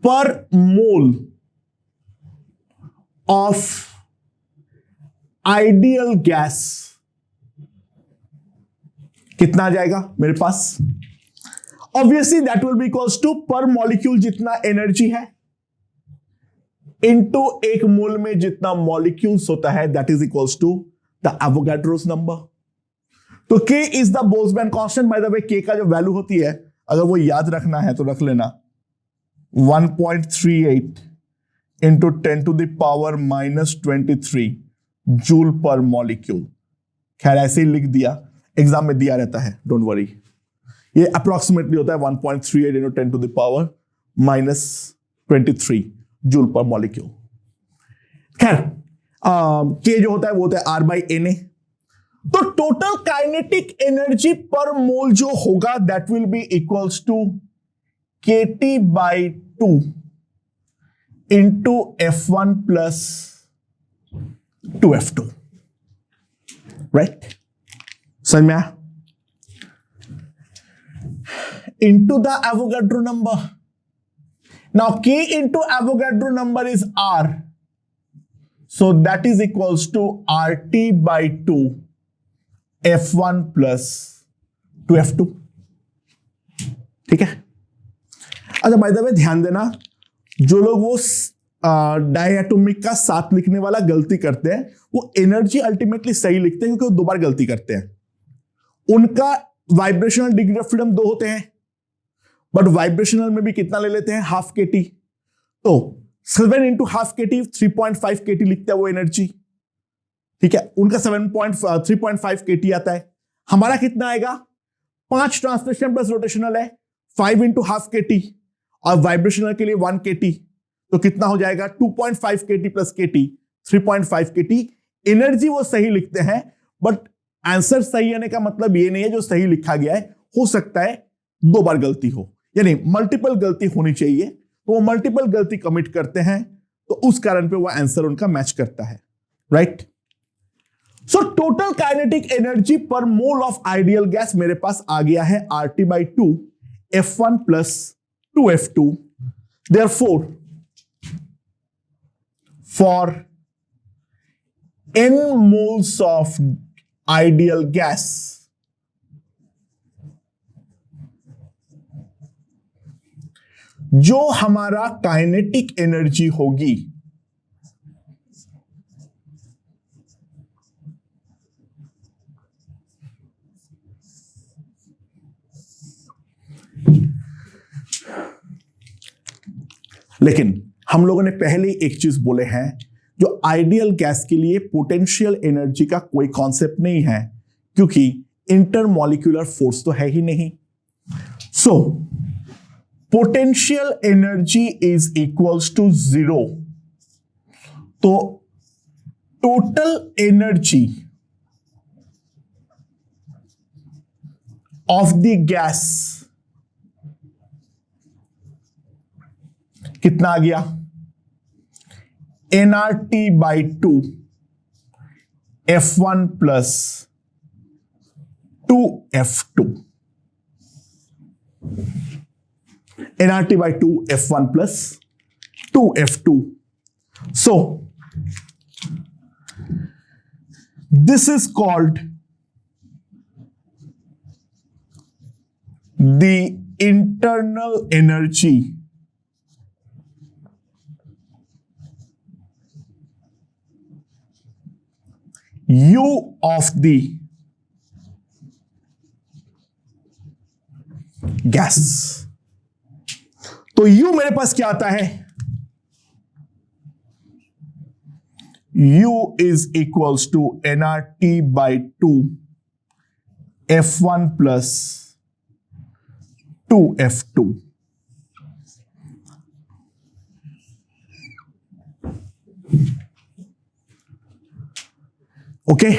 per mole of ideal gas कितना आ जाएगा मेरे पास, obviously that will be equals to per molecule जितना energy है into एक मोल में जितना मॉलिक्यूल्स होता है, that is equals to the Avogadro's number. तो K is the Boltzmann constant. By the way K का जो वैल्यू होती है, अगर वो याद रखना है तो रख लेना, 1.38 into 10 to the power minus 23 joule पर मॉलिक्यूल. खैर ऐसे ही लिख दिया, एग्जाम में दिया रहता है, डोंट वरी. ये अप्रोक्सीमेटली होता है 1.38 into 10 to the power minus 23 joule पर मॉलिक्यूल. खैर K जो होता है वो होता है R by Na. तो total kinetic energy per mole जो होगा that will be equals to KT by 2 into F1 plus 2F2, right? समझ में आया? Into the Avogadro number. Now K into Avogadro number is R, so that is equals to RT by 2 F1 plus 2F2. ठीक है. अच्छा, by the वे ध्यान देना, जो लोग वो डायटोमिक का साथ लिखने वाला गलती करते हैं वो एनर्जी अल्टीमेटली सही लिखते हैं क्योंकि वो दो बार गलती करते हैं. उनका वाइब्रेशनल डिग्री ऑफ फ्रीडम 2 होते हैं, बट वाइब्रेशनल में भी कितना ले लेते हैं, हाफ KT. तो 7 इंटू हाफ KT 3.5 KT लिखते हैं वो एनर्जी. ठीक है, उनका 3.5 KT आता है. हमारा कितना आएगा, 5 ट्रांसलेशन प्लस रोटेशनल है, 5 इंटू हाफ KT, और वाइब्रेशनल के लिए 1 KT. तो कितना हो जाएगा, 2.5 KT plus KT, 3.5 KT. Energy वो सही लिखते हैं, बट आंसर सही आने का मतलब ये नहीं है जो सही लिखा गया है, हो सकता है 2 बार गलती हो, यानी मल्टीपल गलती होनी चाहिए. तो वो मल्टीपल गलती कमिट करते हैं, तो उस कारण पे वो आंसर उनका मैच करता है, right. So total kinetic energy per mole of ideal gas मेरे पास आ गया है RT by 2 F1 plus 2F2. Therefore, for n moles of ideal gas, जो हमारा काइनेटिक एनर्जी होगी लेकिन हम लोगों ने पहले एक चीज बोले हैं, जो आइडियल गैस के लिए पोटेंशियल एनर्जी का कोई कॉन्सेप्ट नहीं है क्योंकि इंटरमॉलिक्यूलर फोर्स तो है ही नहीं. So potential energy is equals to 0. तो total energy of the gas कितना आ गया, nRT by 2 F1 plus 2F2. nRT by 2 F1 plus 2F2. So this is called the internal energy U of the gas। तो U मेरे पास क्या आता है? U is equals to nRT by 2 F1 plus 2 F2। Okay,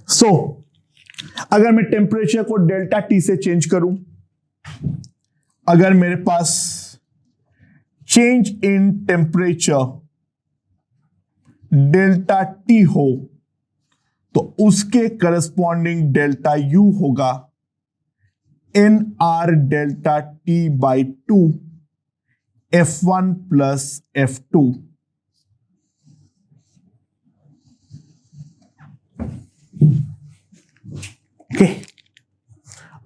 सो अगर मैं temperature को delta T से change करूं, अगर मेरे पास change in temperature delta T हो तो उसके करस्पॉन्डिंग डेल्टा यू होगा N R delta T by 2 F1 plus F2। Okay,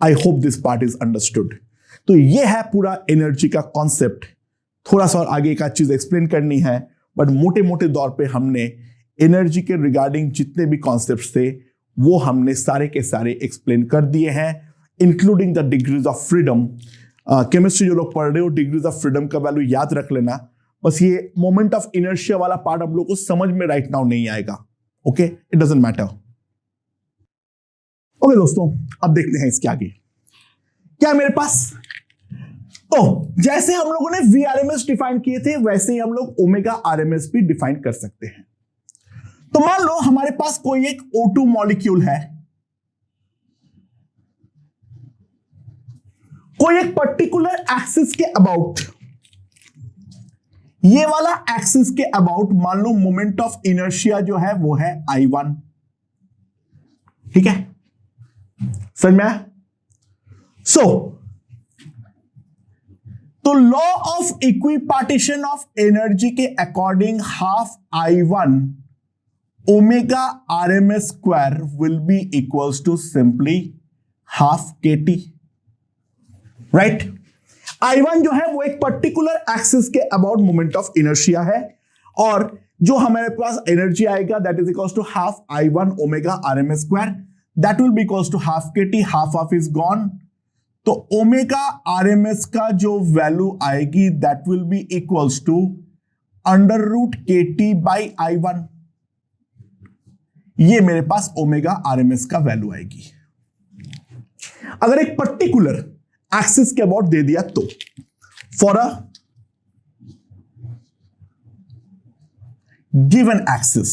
I hope this part is understood. तो ये है पूरा एनर्जी का कॉन्सेप्ट। थोड़ा सा और आगे एक चीज एक्सप्लेन करनी है, बट मोटे मोटे तौर पे हमने एनर्जी के रिगार्डिंग जितने भी कॉन्सेप्ट्स थे वो हमने सारे के सारे एक्सप्लेन कर दिए हैं, including the degrees of freedom. Chemistry जो लोग पढ़ रहे हो, डिग्रीज ऑफ फ्रीडम का वैल्यू याद रख लेना, बस ये मोमेंट ऑफ इनर्शिया वाला पार्ट आप लोगों को समझ में राइट नाउ नहीं आएगा। Okay, it doesn't matter. Okay दोस्तों, अब देखते हैं इसके आगे क्या मेरे पास। तो जैसे हम लोगों ने VRMS डिफाइन किए थे वैसे ही हम लोग ओमेगा RMS भी डिफाइन कर सकते हैं। तो मान लो हमारे पास कोई एक O2 मॉलिक्यूल है, कोई एक पर्टिकुलर एक्सिस के अबाउट, ये वाला एक्सिस के अबाउट मान लो मोमेंट ऑफ इनर्शिया जो है वो है I1। ठीक है, समझ में आया? तो law of equipartition of energy के according half I1 omega RMS square will be equals to simply half KT। Right, I1 जो है वो एक पर्टिकुलर एक्सिस के अबाउट मोमेंट ऑफ इनर्शिया है, और जो हमारे पास एनर्जी आएगा that is equals to half I1 omega RMS square, that will be equals to half KT। Half of is gone, तो ओमेगा RMS का जो वैल्यू आएगी that will be equals to under root KT by I1। ये मेरे पास omega RMS का value आएगी। अगर एक पर्टिकुलर एक्सिस के अबाउट दे दिया तो for a given axis,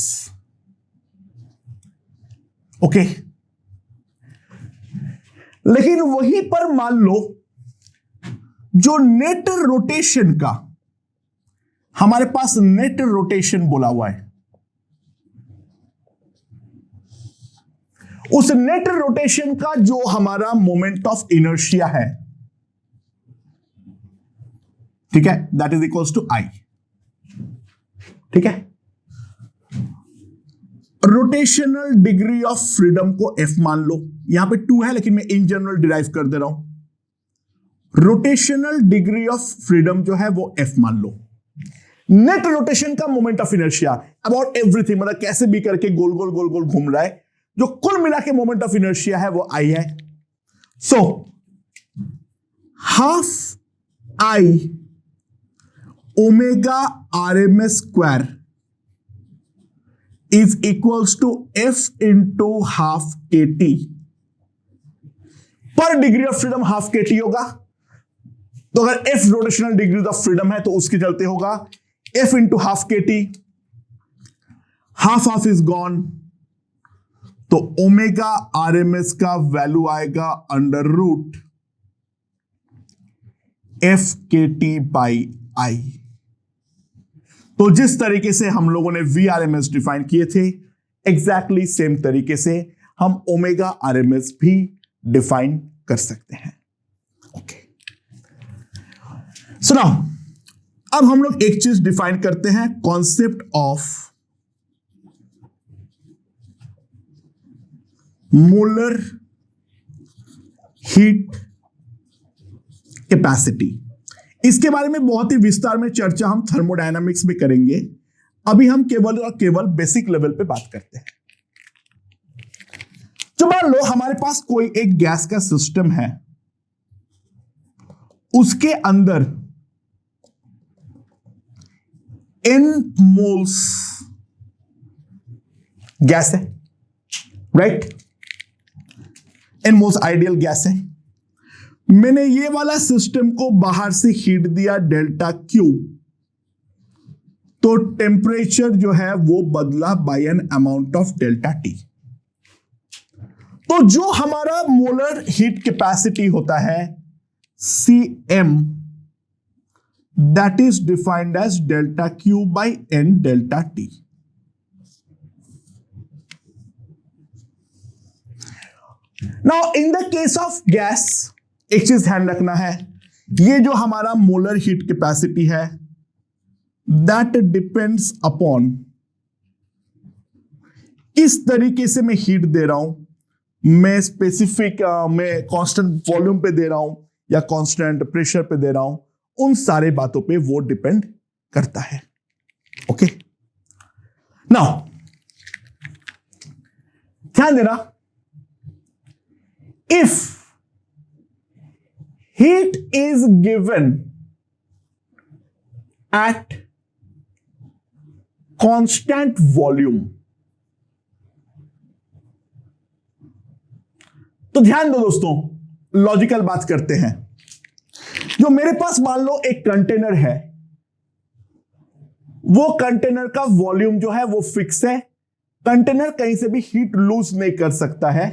okay, लेकिन वहीं पर मान लो जो नेट रोटेशन का हमारे पास नेट रोटेशन बोला हुआ है, उस नेट रोटेशन का जो हमारा मोमेंट ऑफ इनर्शिया है, ठीक है, that is equals to I। ठीक है, रोटेशनल डिग्री ऑफ फ्रीडम को F मान लो, यहां पे 2 है लेकिन मैं इन जनरल डिराइव कर दे रहा हूं। रोटेशनल डिग्री ऑफ फ्रीडम जो है वो F मान लो। नेट रोटेशन का moment of inertia about everything, मतलब कैसे भी करके गोल गोल गोल गोल घूम रहा है, जो कुल मिला के मोमेंट ऑफ इनर्शिया है वो I है। So half I omega RMS square is equals to F into half KT। Per degree of freedom half KT होगा, तो अगर F rotational degree of freedom है तो उसके चलते होगा F into half KT। Half of is gone, तो omega RMS का वैल्यू आएगा under root F KT by I। तो जिस तरीके से हम लोगों ने VRMS डिफाइन किए थे, एग्जैक्टली सेम तरीके से हम ओमेगा RMS भी डिफाइन कर सकते हैं। ओके, सो नाउ अब हम लोग एक चीज डिफाइन करते हैं, concept of molar heat capacity. इसके बारे में बहुत ही विस्तार में चर्चा हम थर्मोडायनामिक्स में करेंगे। अभी हम केवल और केवल बेसिक लेवल पे बात करते हैं। तो मान लो हमारे पास कोई एक गैस का सिस्टम है, उसके अंदर n मोल्स गैस है, right? n moles ideal gas है। मैंने ये वाला सिस्टम को बाहर से हीट दिया डेल्टा क्यू, तो टेम्परेचर जो है वो बदला by an amount of delta T. तो जो हमारा मोलर हीट कैपेसिटी होता है Cm, that is defined as delta Q by N delta T. Now in the case of gas, एक चीज ध्यान रखना है, ये जो हमारा मोलर हीट कैपेसिटी है that depends upon किस तरीके से मैं हीट दे रहा हूं, मैं स्पेसिफिक मैं कांस्टेंट वॉल्यूम पे दे रहा हूं या कांस्टेंट प्रेशर पे दे रहा हूं, उन सारे बातों पे वो डिपेंड करता है। ओके, नाउ ध्यान देना, if heat is given at constant volume, तो ध्यान दो दोस्तों, लॉजिकल बात करते हैं। जो मेरे पास मान लो एक कंटेनर है, वो कंटेनर का वॉल्यूम जो है वो फिक्स है, कंटेनर कहीं से भी हीट लूज नहीं कर सकता है,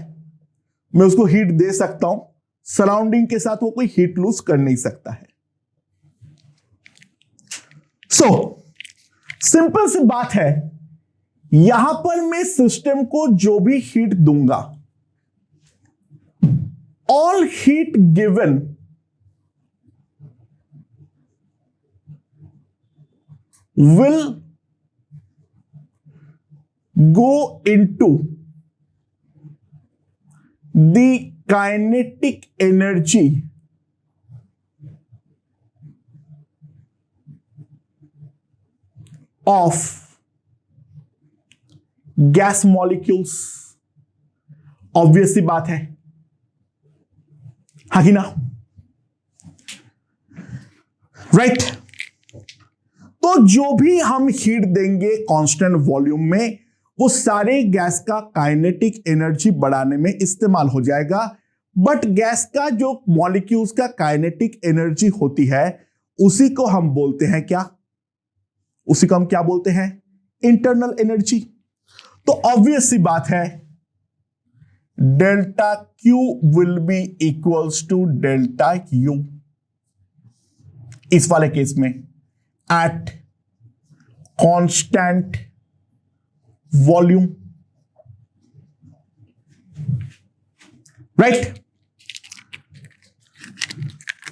मैं उसको हीट दे सकता हूं, सराउंडिंग के साथ वो कोई हीट लूज कर नहीं सकता है। सो सिंपल सी बात है, यहां पर मैं सिस्टम को जो भी हीट दूंगा, all heat given will go into the kinetic energy of gas molecules। Obvious सी बात है, हाँ कि ना, राइट? तो जो भी हम हीट देंगे कांस्टेंट वॉल्यूम में, वो सारे गैस का काइनेटिक एनर्जी बढ़ाने में इस्तेमाल हो जाएगा। बट गैस का जो मॉलिक्यूल्स का काइनेटिक एनर्जी होती है, उसी को हम बोलते हैं क्या? उसी को हम क्या बोलते हैं? Internal energy. तो ऑब्वियस सी बात है, delta Q will be equals to delta U इस वाले केस में at constant volume, right?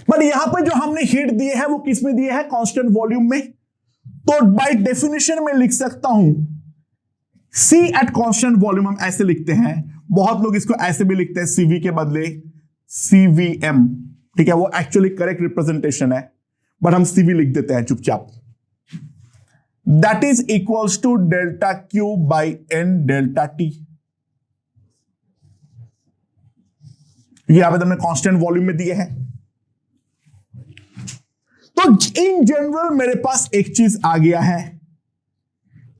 But यहां पर जो हमने हीट दिए है वो किस में दिए है? कांस्टेंट वॉल्यूम में। तो बाय डेफिनेशन में लिख सकता हूं C एट कांस्टेंट वॉल्यूम, हम ऐसे लिखते हैं, बहुत लोग इसको ऐसे भी लिखते हैं CV के बदले CVM, ठीक है, वो एक्चुअली करेक्ट रिप्रेजेंटेशन है, बट हम CV लिख देते हैं चुपचाप। That is equals to delta Q by N delta T। ये यहां पे हमने कांस्टेंट वॉल्यूम में दिए हैं। तो इन जनरल मेरे पास एक चीज आ गया है,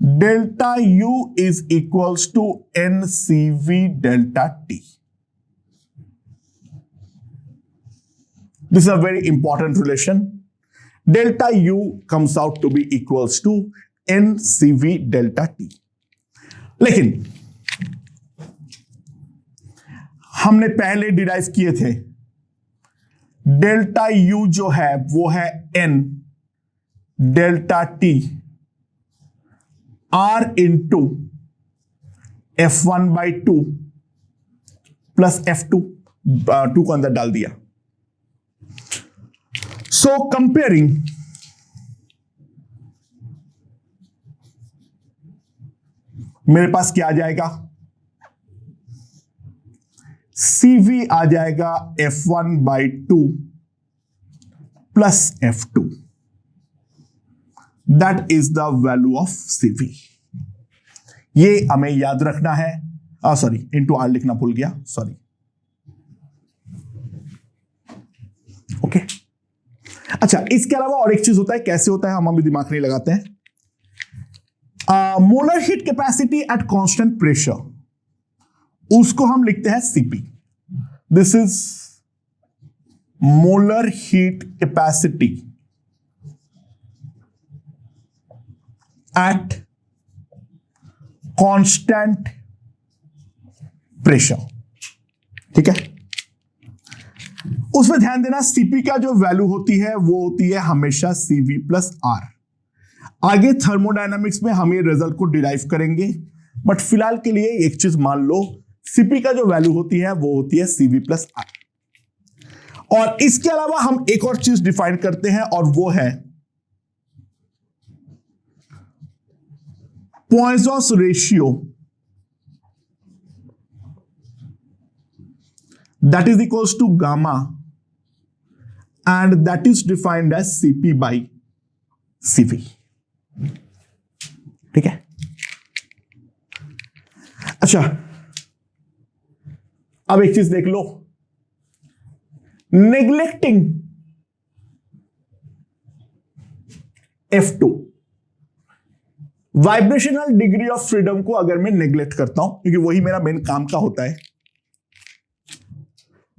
delta U is equals to NCV delta T। This is a very important relation. Delta U comes out to be equals to NCV delta T। लेकिन हमने पहले डिराइव किए थे, डेल्टा U जो है वो है N delta T R into F1 by 2 plus F2, 2 को अंदर डाल दिया। सो कंपेयरिंग, मेरे पास क्या आ जाएगा? CV आ जाएगा F1 by 2 plus F2. That is the value of CV. ये हमें याद रखना है. सॉरी, इंटू आर लिखना भूल गया, सॉरी. ओके. अच्छा, इसके अलावा और एक चीज होता है. कैसे होता है हम अभी दिमाग नहीं लगाते हैं. Molar heat capacity at constant pressure, उसको हम लिखते हैं CP. This is molar heat capacity at constant pressure. ठीक है. उसमें ध्यान देना, सीपी का जो वैल्यू होती है वो होती है हमेशा सीवी प्लस आर. आगे थर्मोडायनामिक्स में हम ये रिजल्ट को डिराइव करेंगे, बट फिलहाल के लिए एक चीज मान लो, सीपी का जो वैल्यू होती है वो होती है सीवी प्लस आर. और इसके अलावा हम एक और चीज डिफाइन करते हैं और वो है पॉइसन्स ratio, that is equals to gamma, and that is defined as Cp by Cv. ठीक है. अच्छा, अब एक चीज देख लो, neglecting F2, vibrational degree of freedom को अगर मैं नेग्लेक्ट करता हूं, क्योंकि वही मेरा मेन काम का होता है,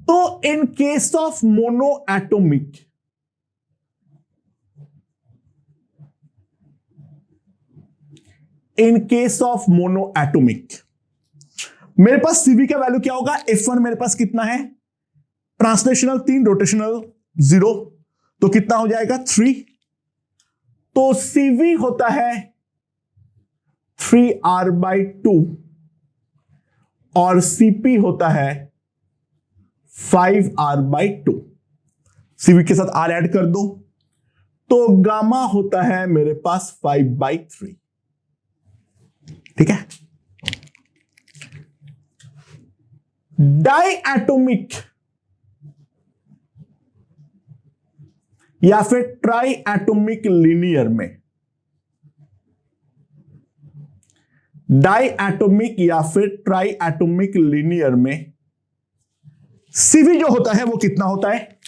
तो in case of mono atomic, मेरे पास सीवी का वैल्यू क्या होगा. F1 मेरे पास कितना है, ट्रांसलेशनल 3, रोटेशनल 0, तो कितना हो जाएगा 3. तो सीवी होता है 3R/2 और सीपी होता है 5R/2. सीवी के साथ R ऐड कर दो तो गामा होता है मेरे पास 5/3. ठीक है. डाई एटोमिक या फिर ट्राई एटोमिक लीनियर में, डाई एटोमिक या फिर ट्राई एटोमिक लीनियर में सीवी जो होता है वो कितना होता है,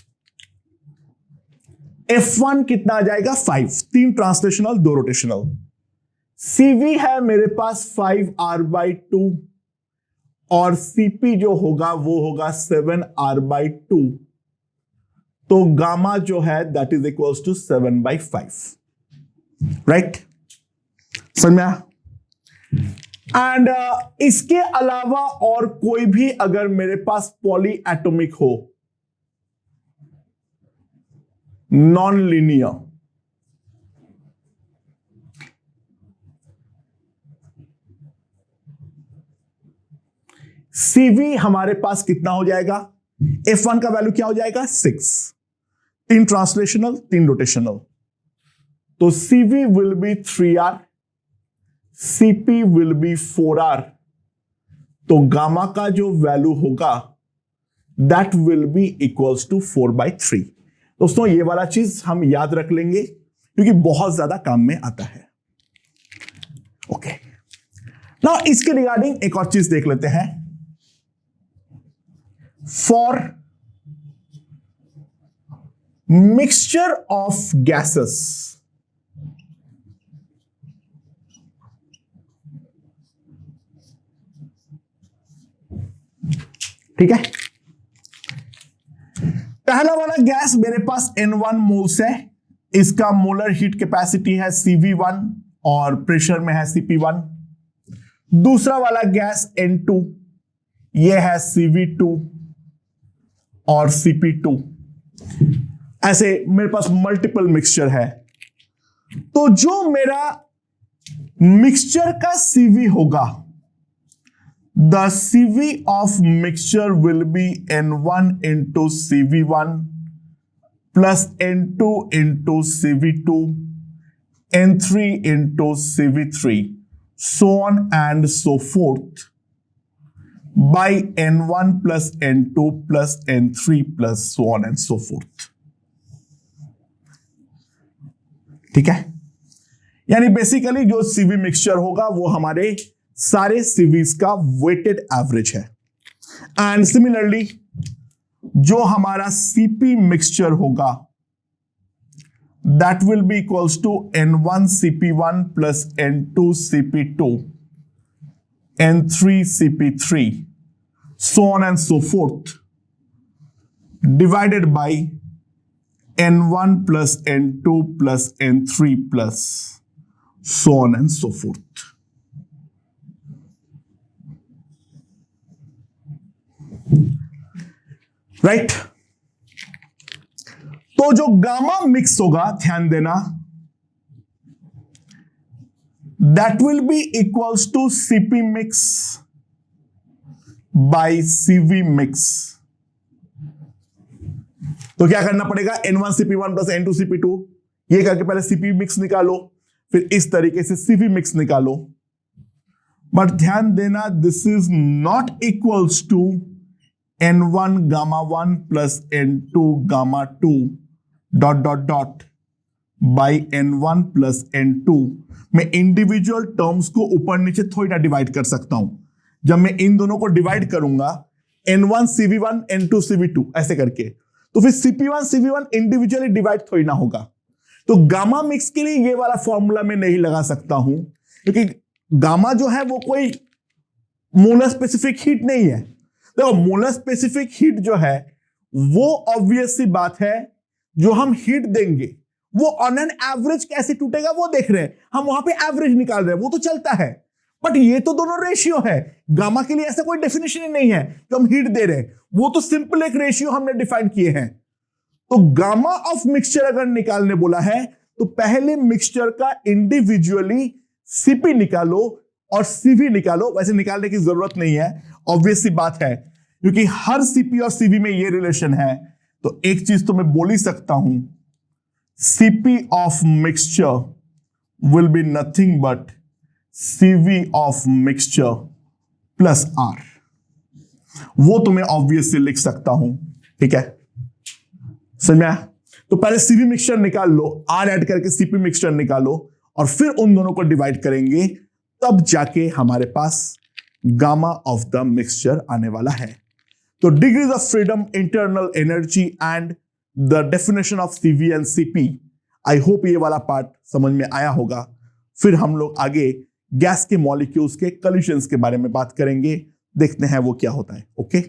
F1 कितना आ जाएगा 5, 3 ट्रांसलेशनल 2 रोटेशनल. सीवी है मेरे पास 5R/2 और सीपी जो होगा वो होगा 7R/2. तो गामा जो है that is equals to 7/5. Right, समझ में आया. एंड इसके अलावा और कोई भी अगर मेरे पास पॉली एटोमिक हो, नॉन लीनियर, सीवी हमारे पास कितना हो जाएगा, F1 का वैल्यू क्या हो जाएगा 6, 3 ट्रांसलेशनल 3 रोटेशनल. तो CV will be 3R, CP will be 4R. तो गामा का जो वैल्यू होगा that will be equals to 4/3. दोस्तों ये वाला चीज हम याद रख लेंगे क्योंकि बहुत ज्यादा काम में आता है. ओके, नाउ इसके रिगार्डिंग एक और चीज देख लेते हैं. फॉर मिक्सचर ऑफ गैसेस, ठीक है. पहला वाला गैस मेरे पास N1 मोल्स है, इसका मोलर हीट कैपेसिटी है CV1 और प्रेशर में है CP1. दूसरा वाला गैस N2, ये है CV2 और CP2. ऐसे मेरे पास मल्टीपल मिक्सचर है. तो जो मेरा मिक्सचर का CV होगा, the CV of mixture will be N1 into CV1 plus N2 into CV2, N3 into CV3, so on and so forth, by N1 plus N2 plus N3 plus so on and so forth. ठीक है, यानी basically जो CV mixture होगा वो हमारे सारे CVs का weighted average है। एंड सिमिलरली जो हमारा सीपी मिक्सचर होगा that will be equals to N1 CP1 plus N2 CP2 N3 CP3 so on and so forth divided by N1 plus N2 plus N3 plus so on and so forth. Right तो जो gamma mix होगा, ध्यान देना, that will be equals to CP mix by CV mix. तो क्या करना पड़ेगा, N1 CP1 plus N2 CP2 ये करके पहले सीपी मिक्स निकालो, फिर इस तरीके से सीवी मिक्स निकालो। बट ध्यान देना, this is not equals to N1 gamma 1 plus N2 gamma 2 dot dot dot by N1 plus N2। मैं इंडिविजुअल टर्म्स को ऊपर नीचे थोड़ी ना डिवाइड कर सकता हूं। जब मैं इन दोनों को डिवाइड करूंगा N1 CV1 N2 CV2 ऐसे करके, तो फिर CP1 CV1 इंडिविजुअली डिवाइड थोड़ी ना होगा। तो गामा मिक्स के लिए ये वाला फॉर्मूला मैं नहीं लगा सकता हूं, क्योंकि गामा जो है वो कोई मोलर स्पेसिफिक हीट नहीं है। देखो मोलर स्पेसिफिक हीट जो है वो ऑब्वियस सी बात है, जो हम हीट देंगे वो ऑन एन एवरेज कैसे टूटेगा वो देख रहे हैं, हम वहां पे एवरेज निकाल रहे हैं, वो तो चलता है। बट ये तो दोनों रेशियो है, गामा के लिए ऐसा कोई डेफिनेशन ही नहीं है कि हम हीट दे रहे हैं, वो तो सिंपल एक रेशियो हमने डिफाइन किए हैं। तो गामा ऑफ मिक्सचर अगर निकालने बोला है तो पहले मिक्सचर का इंडिविजुअली सीपी निकालो और सीवी निकालो। वैसे निकालने की जरूरत नहीं है, ऑब्वियस सी बात है, क्योंकि हर सीपी और सीवी में ये रिलेशन है। तो एक चीज तो मैं बोल ही सकता हूं, CP of mixture will be nothing but CV of mixture plus R. वो तो मैं ऑब्वियसली लिख सकता हूं, ठीक है, समझ में आया? तो पहले सीवी मिक्सचर निकाल लो, आर ऐड करके सीपी मिक्सचर निकालो और फिर उन दोनों को डिवाइड करेंगे, तब जाके हमारे पास गामा ऑफ द मिक्सचर आने वाला है। तो degrees of freedom, internal energy and the definition of CV and CP, I hope ये वाला पार्ट समझ में आया होगा। फिर हम लोग आगे गैस के मॉलिक्यूल्स के कॉलिशंस के बारे में बात करेंगे, देखते हैं वो क्या होता है। ओके।